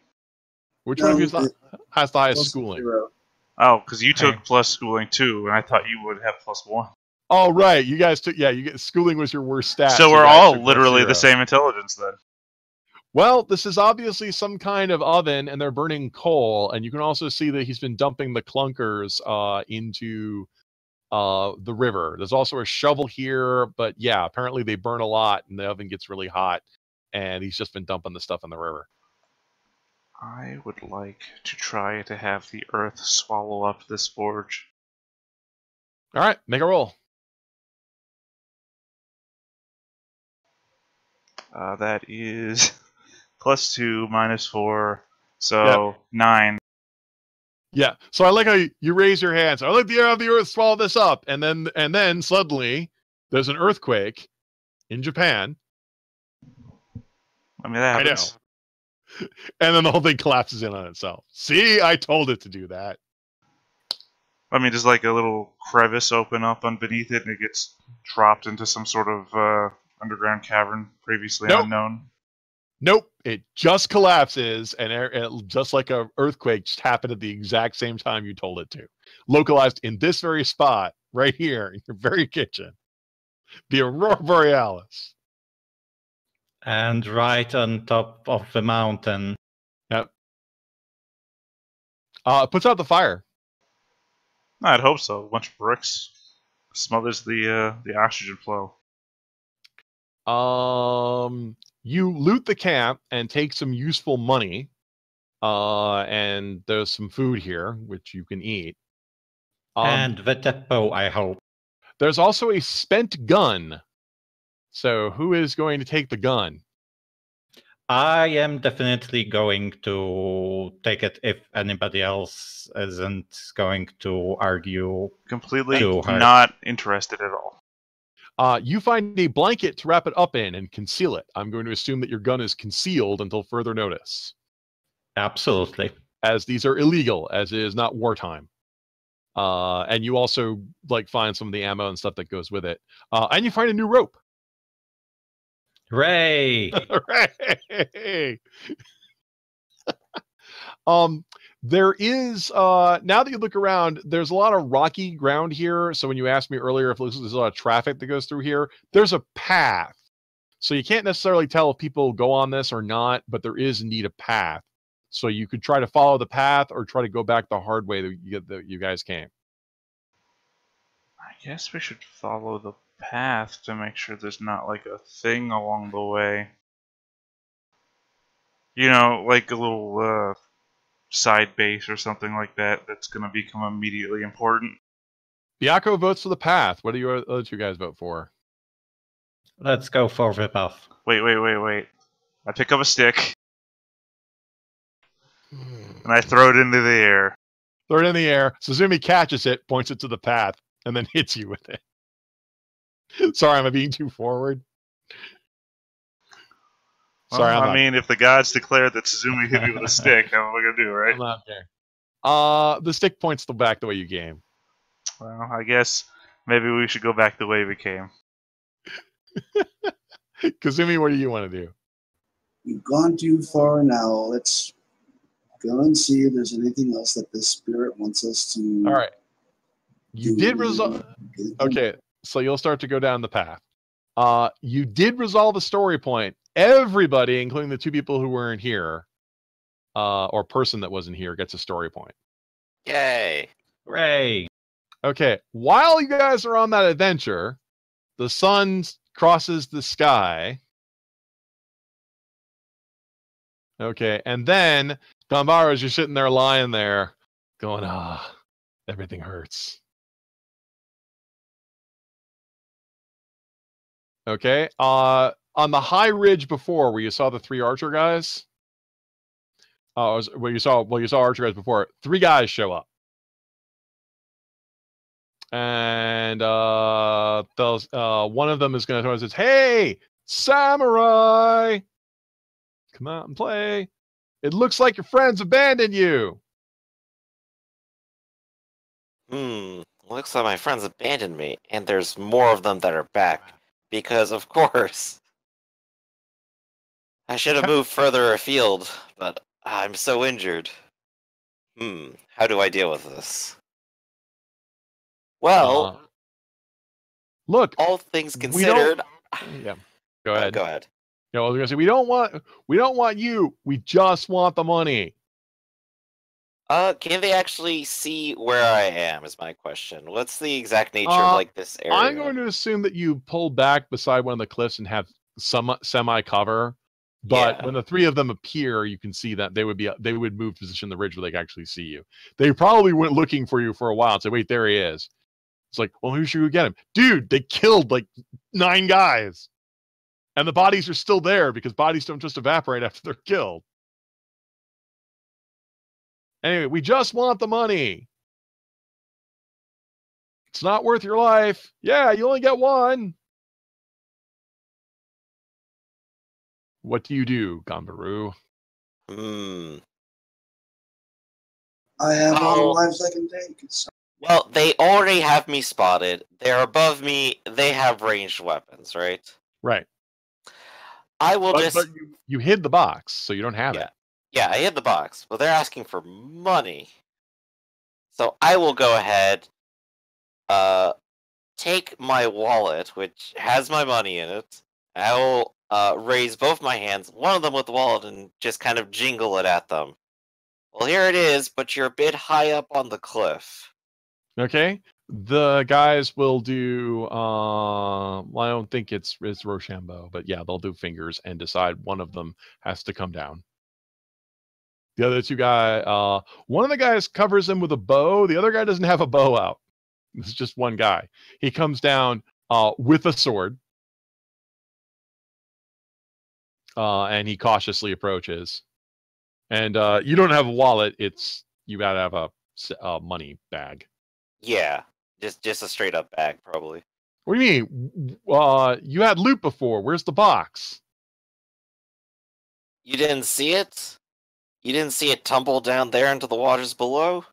Which one of you has the highest +0. schooling? Oh, because you took plus schooling too, and I thought you would have +1. Oh, right. You guys took, schooling was your worst stat. So we're all literally the same intelligence then. Well, this is obviously some kind of oven, and they're burning coal, and you can also see that he's been dumping the clunkers into the river. There's also a shovel here, but yeah, apparently they burn a lot, and the oven gets really hot, and he's just been dumping the stuff in the river. I would like to try to have the earth swallow up this forge. All right, make a roll. That is +2, -4, so 9. Yeah, so I like how you raise your hands. I like the earth swallow this up, and then suddenly there's an earthquake in Japan. I mean, that happens. I know. And then the whole thing collapses in on itself. See, I told it to do that. I mean, does like a little crevice open up underneath it, and it gets dropped into some sort of underground cavern previously unknown? Nope, it just collapses, and just like an earthquake just happened at the exact same time you told it to. Localized in this very spot, right here, in your very kitchen. The Aurora Borealis. And right on top of the mountain. Yep. It puts out the fire. I'd hope so. A bunch of bricks smothers the oxygen flow. You loot the camp and take some useful money. And there's some food here which you can eat. And the depot, I hope. There's also a spent gun. So who is going to take the gun? I am definitely going to take it if anybody else isn't going to argue. Completely Too hard. not interested at all. You find a blanket to wrap it up in and conceal it. I'm going to assume that your gun is concealed until further notice, Absolutely. as these are illegal, as it is not wartime. And you also like find some of the ammo and stuff that goes with it. And you find a new rope. Hooray! Hooray! There is now that you look around, there's a lot of rocky ground here. So when you asked me earlier if there's a lot of traffic that goes through here, there's a path. So you can't necessarily tell if people go on this or not, but there is indeed a path. So you could try to follow the path or try to go back the hard way that you guys came. I guess we should follow the path to make sure there's not like a thing along the way. You know, like a little side base or something like that that's going to become immediately important. Biako votes for the path. What do you other two guys vote for? Let's go for the path. Wait. I pick up a stick and I throw it into the air. Throw it in the air. Suzumi catches it, points it to the path, and then hits you with it. Sorry, am I being too forward? Well, Sorry, I mean, if the gods declare that Suzumi hit me with a stick, then what am I going to do, right? I'm not there. The stick points back the way you came. Well, I guess maybe we should go back the way we came. Kazumi, what do you want to do? We've gone too far now. Let's go and see if there's anything else that the spirit wants us to. All right. You do. did resolve. Okay, so you'll start to go down the path. You did resolve a story point. Everybody, including the two people who weren't here, or person that wasn't here, gets a story point. Yay! Hooray! Okay, while you guys are on that adventure, the sun crosses the sky. Okay, and then Gambara, as you're sitting there lying there, going, everything hurts. Okay, on the high ridge before, where you saw the three archer guys, where you saw archer guys before, three guys show up. And those one of them is going to come and says, "Hey, samurai, come out and play. It looks like your friends abandoned you." Looks like my friends abandoned me, and there's more of them that are back. Because, of course, I should have moved further afield, but I'm so injured. How do I deal with this? Well, look, all things considered. Yeah, go ahead. Go ahead. I was gonna say we don't want you. We just want the money. Can they actually see where I am? Is my question. What's the exact nature of like this area? I'm going to assume that you pulled back beside one of the cliffs and have some semi cover. But when the three of them appear, you can see that they would move position the ridge where they can actually see you. They probably went looking for you for a while and said, "Wait, there he is." It's like, well, who should we get him? Dude, they killed like 9 guys. And the bodies are still there because bodies don't just evaporate after they're killed. Anyway, we just want the money. It's not worth your life. Yeah, you only get one. What do you do, Gambaru? I have all the lives I can take. Well, they already have me spotted. They're above me. They have ranged weapons, right? Right. I will But you hid the box, so you don't have it. Yeah, I hid the box, but they're asking for money. So I will go ahead, take my wallet, which has my money in it. I will raise both my hands, one of them with the wallet, and just kind of jingle it at them. Well, here it is, but you're a bit high up on the cliff. Okay. The guys will do, well, I don't think it's Rochambeau, but yeah, they'll do fingers and decide one of them has to come down. The other two guys, one of the guys covers him with a bow. The other guy doesn't have a bow out. This is just one guy. He comes down with a sword, and he cautiously approaches. And you don't have a wallet. You gotta have a money bag. Yeah, just a straight up bag, probably. What do you mean? You had loot before. Where's the box? You didn't see it? You didn't see it tumble down there into the waters below?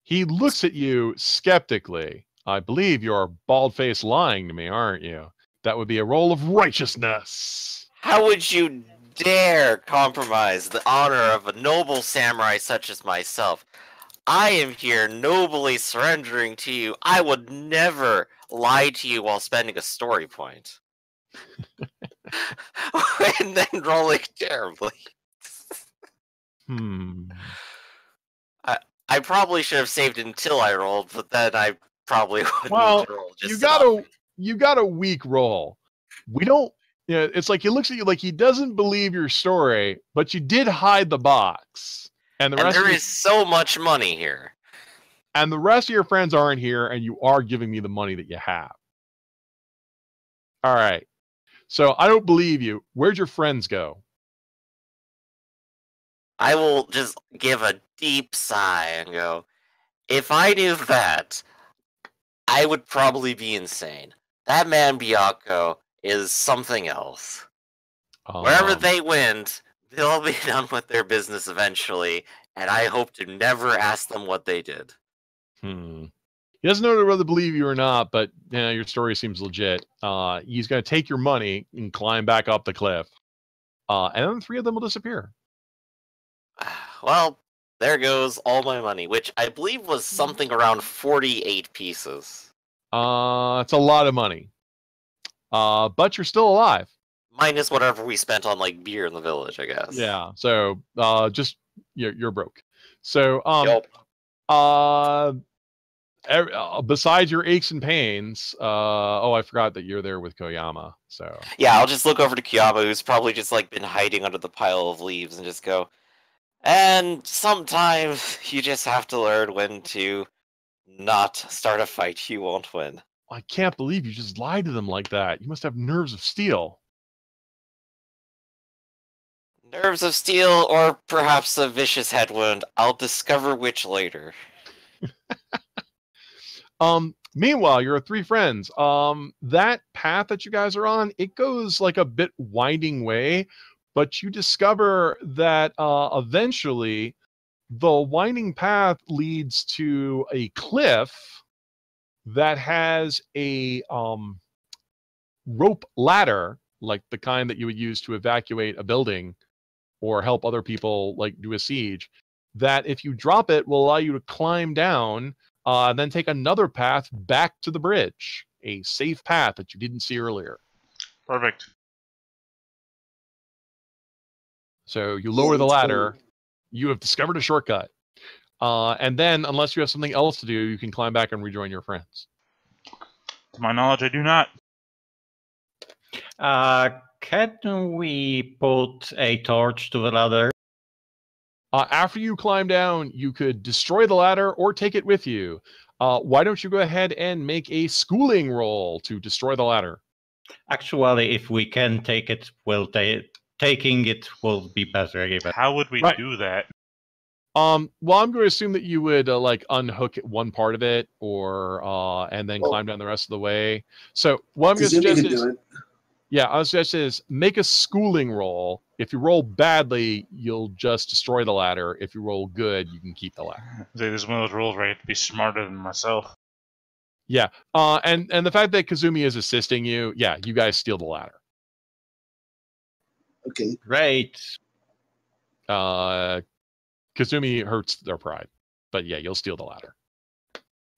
He looks at you skeptically. I believe you're bald-faced lying to me, aren't you? That would be a roll of righteousness. How would you dare compromise the honor of a noble samurai such as myself? I am here nobly surrendering to you. I would never lie to you while spending a story point. And then rolling terribly. I probably should have saved it until I rolled, but then I probably wouldn't roll just you got a weak roll. We don't. It's like he looks at you like he doesn't believe your story, but you did hide the box, and there is so much money here, and the rest of your friends aren't here, and you are giving me the money that you have. All right, so I don't believe you. Where'd your friends go? I will just give a deep sigh and go, if I knew that, I would probably be insane. That man Byakko is something else. Wherever they went, they'll be done with their business eventually, and I hope to never ask them what they did. He doesn't know whether to believe you or not, but your story seems legit. He's going to take your money and climb back up the cliff. And then the three of them will disappear. Well, there goes all my money, which I believe was something around 48 pieces. It's a lot of money. But you're still alive. Minus whatever we spent on like beer in the village, I guess. Yeah. So just you're broke. So besides your aches and pains, I forgot that you're there with Koyama. So yeah, I'll just look over to Koyama, who's probably just like been hiding under the pile of leaves, and just go. And sometimes you just have to learn when to not start a fight you won't win. I can't believe you just lied to them like that. You must have nerves of steel. Nerves of steel, or perhaps a vicious head wound. I'll discover which later. Meanwhile, your three friends, that path that you guys are on, it goes like a bit winding way, but you discover that eventually the winding path leads to a cliff that has a rope ladder, like the kind that you would use to evacuate a building or help other people like do a siege, that if you drop it will allow you to climb down, then take another path back to the bridge, a safe path that you didn't see earlier. Perfect. So you lower the ladder, you have discovered a shortcut. And then, unless you have something else to do, you can climb back and rejoin your friends. To my knowledge, I do not. Can we put a torch to the ladder? After you climb down, you could destroy the ladder or take it with you. Why don't you go ahead and make a schooling roll to destroy the ladder? Actually, if we can take it, taking it will be better. Even. How would we do that? Well, I'm going to assume that you would like unhook one part of it, or and then climb down the rest of the way. So what I'm going to suggest is, I would suggest is make a schooling roll. If you roll badly, you'll just destroy the ladder. If you roll good, you can keep the ladder. This is one of those rolls where I have to be smarter than myself. Yeah, and the fact that Kazumi is assisting you, you guys steal the ladder. Okay. Great. Kazumi hurts their pride, but you'll steal the ladder.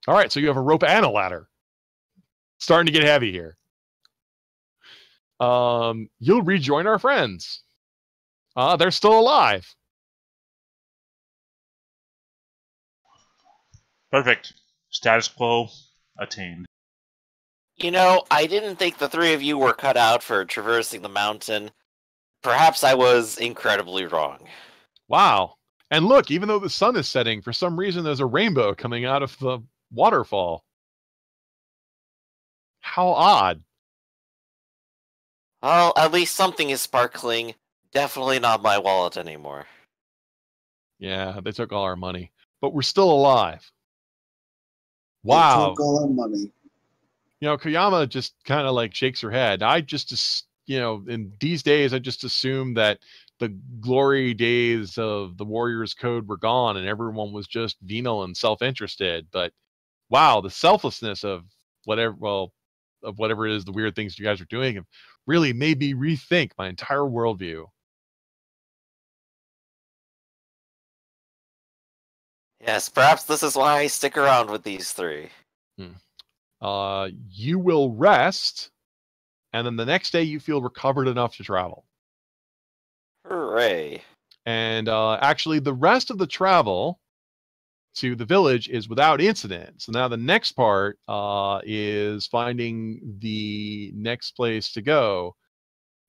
All right, so you have a rope and a ladder. Starting to get heavy here. You'll rejoin our friends. They're still alive. Perfect. Status quo attained. You know, I didn't think the three of you were cut out for traversing the mountain. Perhaps I was incredibly wrong. Wow. And look, even though the sun is setting, for some reason there's a rainbow coming out of the waterfall. How odd. Well, at least something is sparkling. Definitely not my wallet anymore. Yeah, they took all our money. But we're still alive. They Wow. took all our money. You know, Koyama just kind of like shakes her head. I just, you know, in these days, I just assumed that the glory days of the Warriors Code were gone and everyone was just venal and self-interested. But wow, the selflessness of whatever, well, of whatever it is, the weird things you guys are doing have really made me rethink my entire worldview. Yes, perhaps this is why I stick around with these three. You will rest, and then the next day you feel recovered enough to travel. Hooray. And actually, the rest of the travel to the village is without incident. So now the next part is finding the next place to go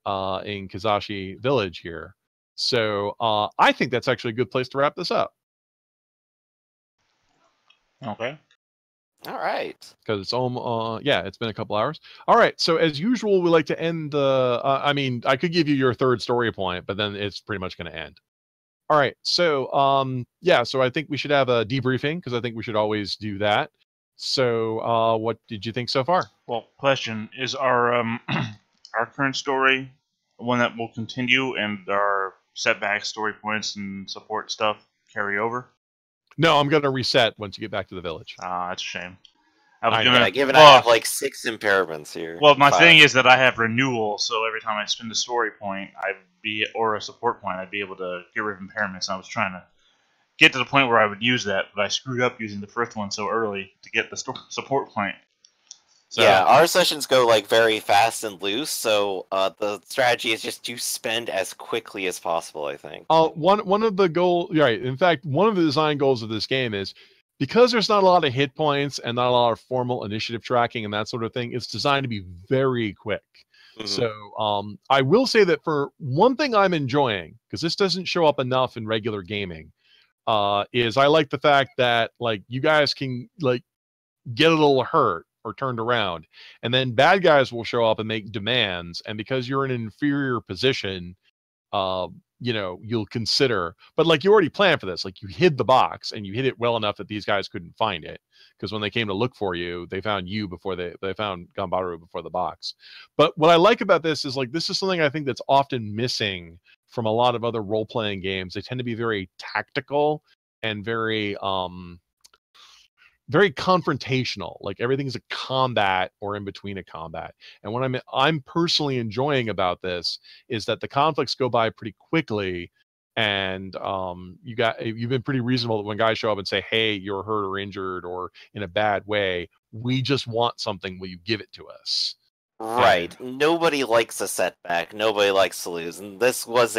in Kizashi Village here. So I think that's actually a good place to wrap this up. Okay. All right. Because it's yeah, it's been a couple hours. All right, so as usual, we like to end the. I mean, I could give you your third story point, but then it's pretty much going to end. All right, so yeah, so I think we should have a debriefing because I think we should always do that. So, what did you think so far? Well, question is our our current story one that will continue, and our setback story points and support stuff carry over? No, I'm going to reset once you get back to the village. Ah, that's a shame. I was I gonna. Yeah, given well, I have like 6 impairments here. well, my 5. thing is that I have renewal, so every time I spend a story point, or a support point, I'd be able to get rid of impairments. And I was trying to get to the point where I would use that, but I screwed up using the first one so early to get the support point. So, Yeah, our sessions go like very fast and loose, so the strategy is just to spend as quickly as possible, I think. One of the goals, right? In fact, one of the design goals of this game is because there's not a lot of hit points and not a lot of formal initiative tracking and that sort of thing. It's designed to be very quick. Mhm. So I will say that for one thing I'm enjoying, because this doesn't show up enough in regular gaming, is I like the fact that like you guys can like get a little hurt or turned around, and then bad guys will show up and make demands, and because you're in an inferior position, you know, you'll consider, but like you already planned for this, like you hid the box and you hid it well enough that these guys couldn't find it, because when they came to look for you, they found you before they found Gambaru before the box. But what I like about this is like this is something I think that's often missing from a lot of other role-playing games. They tend to be very tactical and very very confrontational, like everything's a combat or in between a combat. And what I'm personally enjoying about this is that the conflicts go by pretty quickly, and you've been pretty reasonable that when guys show up and say, hey, you're hurt or injured or in a bad way, we just want something, will you give it to us? Right. Nobody likes a setback. Nobody likes to lose, and this was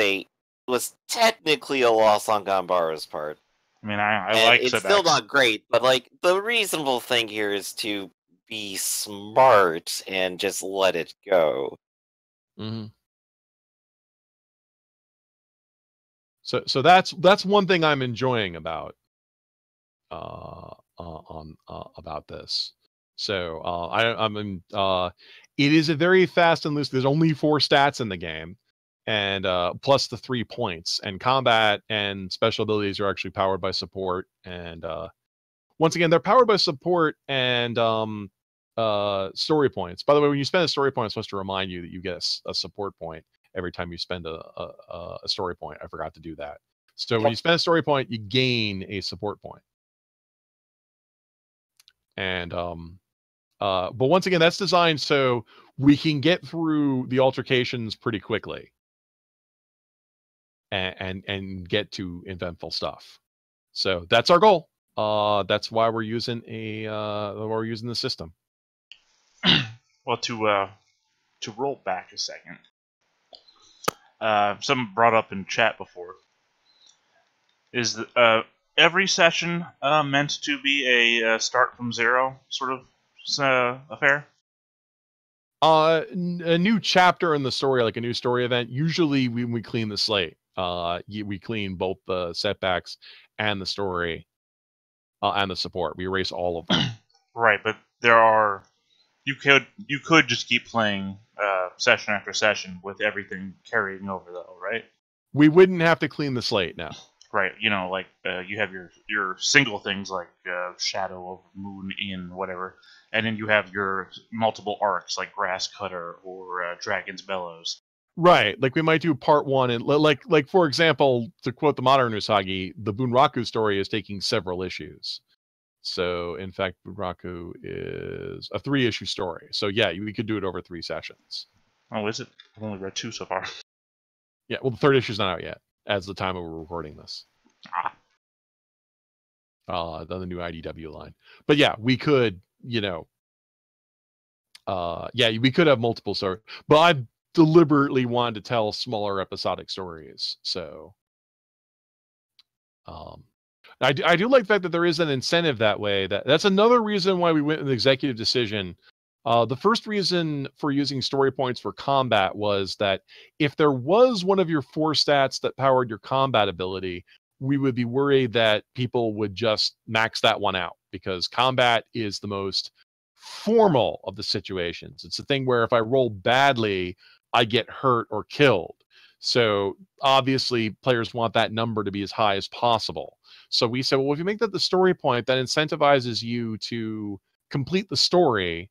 technically a loss on Gambaru's part. I mean, I And like it's setbacks. still not great, but like the reasonable thing here is to be smart and just let it go. Mm-hmm. So that's one thing I'm enjoying about about this. So it is a very fast and loose. There's only 4 stats in the game, and plus the 3 points. And combat and special abilities are actually powered by support. And once again, they're powered by support and story points. By the way, when you spend a story point, it's supposed to remind you that you get a support point every time you spend a story point. I forgot to do that. So when you spend a story point, you gain a support point. And but once again, that's designed so we can get through the altercations pretty quickly and get to eventful stuff. So that's our goal. That's why we're using the system. Well, to roll back a second, someone brought up in chat before, is every session meant to be a start from zero sort of affair? A new chapter in the story, like a new story event, usually when we clean the slate. we clean both the setbacks and the story and the support. We erase all of them. Right, but there are you could just keep playing session after session with everything carrying over though, right? We wouldn't have to clean the slate now. Right, like you have your single things like Shadow of Moon Inn, whatever, and then you have your multiple arcs like Grass Cutter or Dragon's Bellows. Right, like we might do part 1, and like for example, to quote the modern Usagi, the Bunraku story is taking several issues. So in fact, Bunraku is a 3-issue story. So yeah, we could do it over 3 sessions. Oh, is it? I've only read 2 so far. Yeah, well, the 3rd issue's not out yet, as the time of we're recording this. On the new IDW line. But yeah, we could, we could have multiple stories. But I deliberately wanted to tell smaller episodic stories. So I do like the fact that there is an incentive that way. That's another reason why we went with the executive decision. The first reason for using story points for combat was that if there was one of your 4 stats that powered your combat ability, we would be worried that people would just max that one out, because combat is the most formal of the situations. It's a thing where if I roll badly, I get hurt or killed. So obviously players want that number to be as high as possible. So we said, well, if you make that the story point, that incentivizes you to complete the story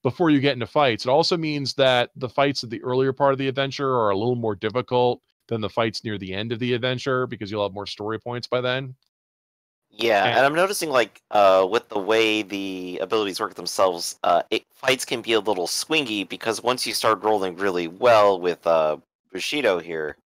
before you get into fights. It also means that the fights at the earlier part of the adventure are a little more difficult than the fights near the end of the adventure, because you'll have more story points by then. Yeah, and I'm noticing, like, with the way the abilities work themselves, fights can be a little swingy, because once you start rolling really well with Bushido here,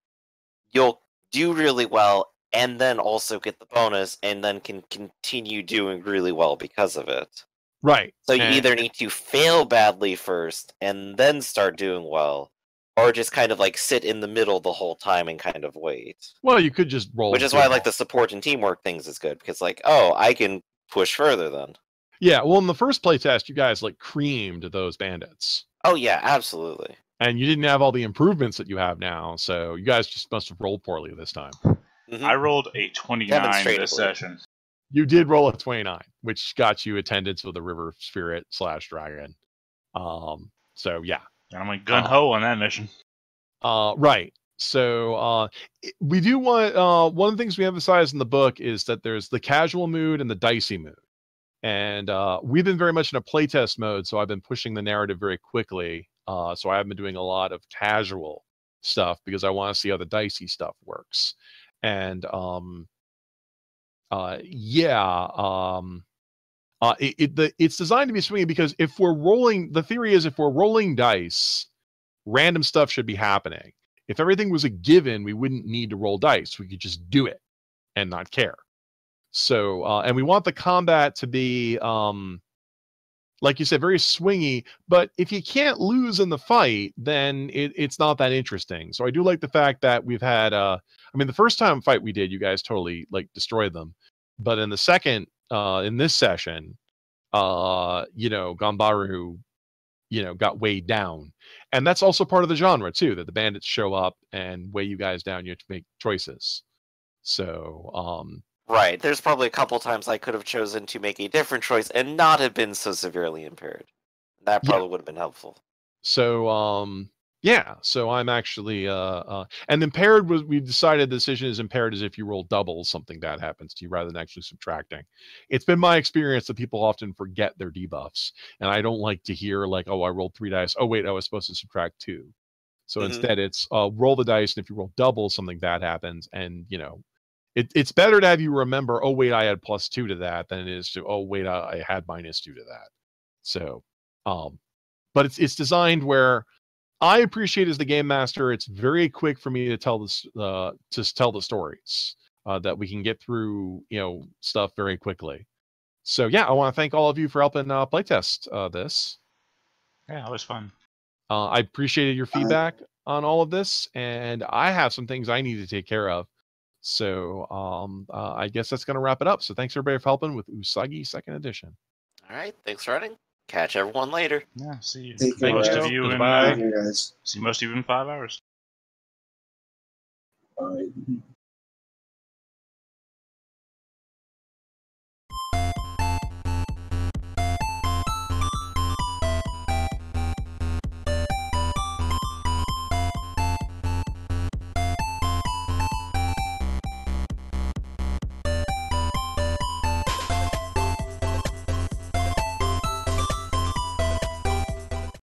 you'll do really well, and then also get the bonus, and then can continue doing really well because of it. Right. So you either need to fail badly first, and then start doing well, or just kind of like sit in the middle the whole time and kind of wait. Well, you could just roll. Which is why I like the support and teamwork things is good, because like, oh, I can push further then. Yeah, well, in the first playtest, you guys like creamed those bandits. Oh yeah, absolutely. And you didn't have all the improvements that you have now, so you guys just must have rolled poorly this time. Mm-hmm. I rolled a 29 this session. You did roll a 29, which got you attendance with a river spirit / dragon. So yeah. I'm like gun-ho on that mission. Right. So we do want, one of the things we emphasize in the book is that there's the casual mood and the dicey mood. And we've been very much in a playtest mode, so I've been pushing the narrative very quickly. So I haven't been doing a lot of casual stuff because I want to see how the dicey stuff works. And it's designed to be swingy, because if we're rolling, the theory is if we're rolling dice, random stuff should be happening. If everything was a given, we wouldn't need to roll dice. We could just do it and not care. So, and we want the combat to be, like you said, very swingy. But if you can't lose in the fight, then it's not that interesting. So I do like the fact that we've had, I mean, the first time fight we did, you guys totally like destroyed them. But in the second, in this session, Ganbaru, got weighed down. And that's also part of the genre too, that the bandits show up and weigh you guys down. You have to make choices. So, right. There's probably a couple times I could have chosen to make a different choice and not have been so severely impaired. That probably would have been helpful. So, so I'm actually, and impaired we decided the decision is impaired as if you roll doubles, something bad happens to you rather than actually subtracting. It's been my experience that people often forget their debuffs, and I don't like to hear like, oh, I rolled 3 dice. Oh, wait, I was supposed to subtract 2. So instead it's roll the dice, and if you roll doubles, something bad happens. And, it's better to have you remember, oh, wait, I had +2 to that, than it is to, oh, wait, I had -2 to that. So, but it's designed where I appreciate as the game master, it's very quick for me to tell this, to tell the stories, that we can get through, stuff very quickly. So yeah, I want to thank all of you for helping playtest this. Yeah, it was fun. I appreciated your feedback on all of this, and I have some things I need to take care of. So I guess that's going to wrap it up. So thanks everybody for helping with Usagi 2nd edition. All right, thanks for running. Catch everyone later. Yeah, see you. Take care, Most of guys. you in Bye, guys. see most of you in 5 hours. All right.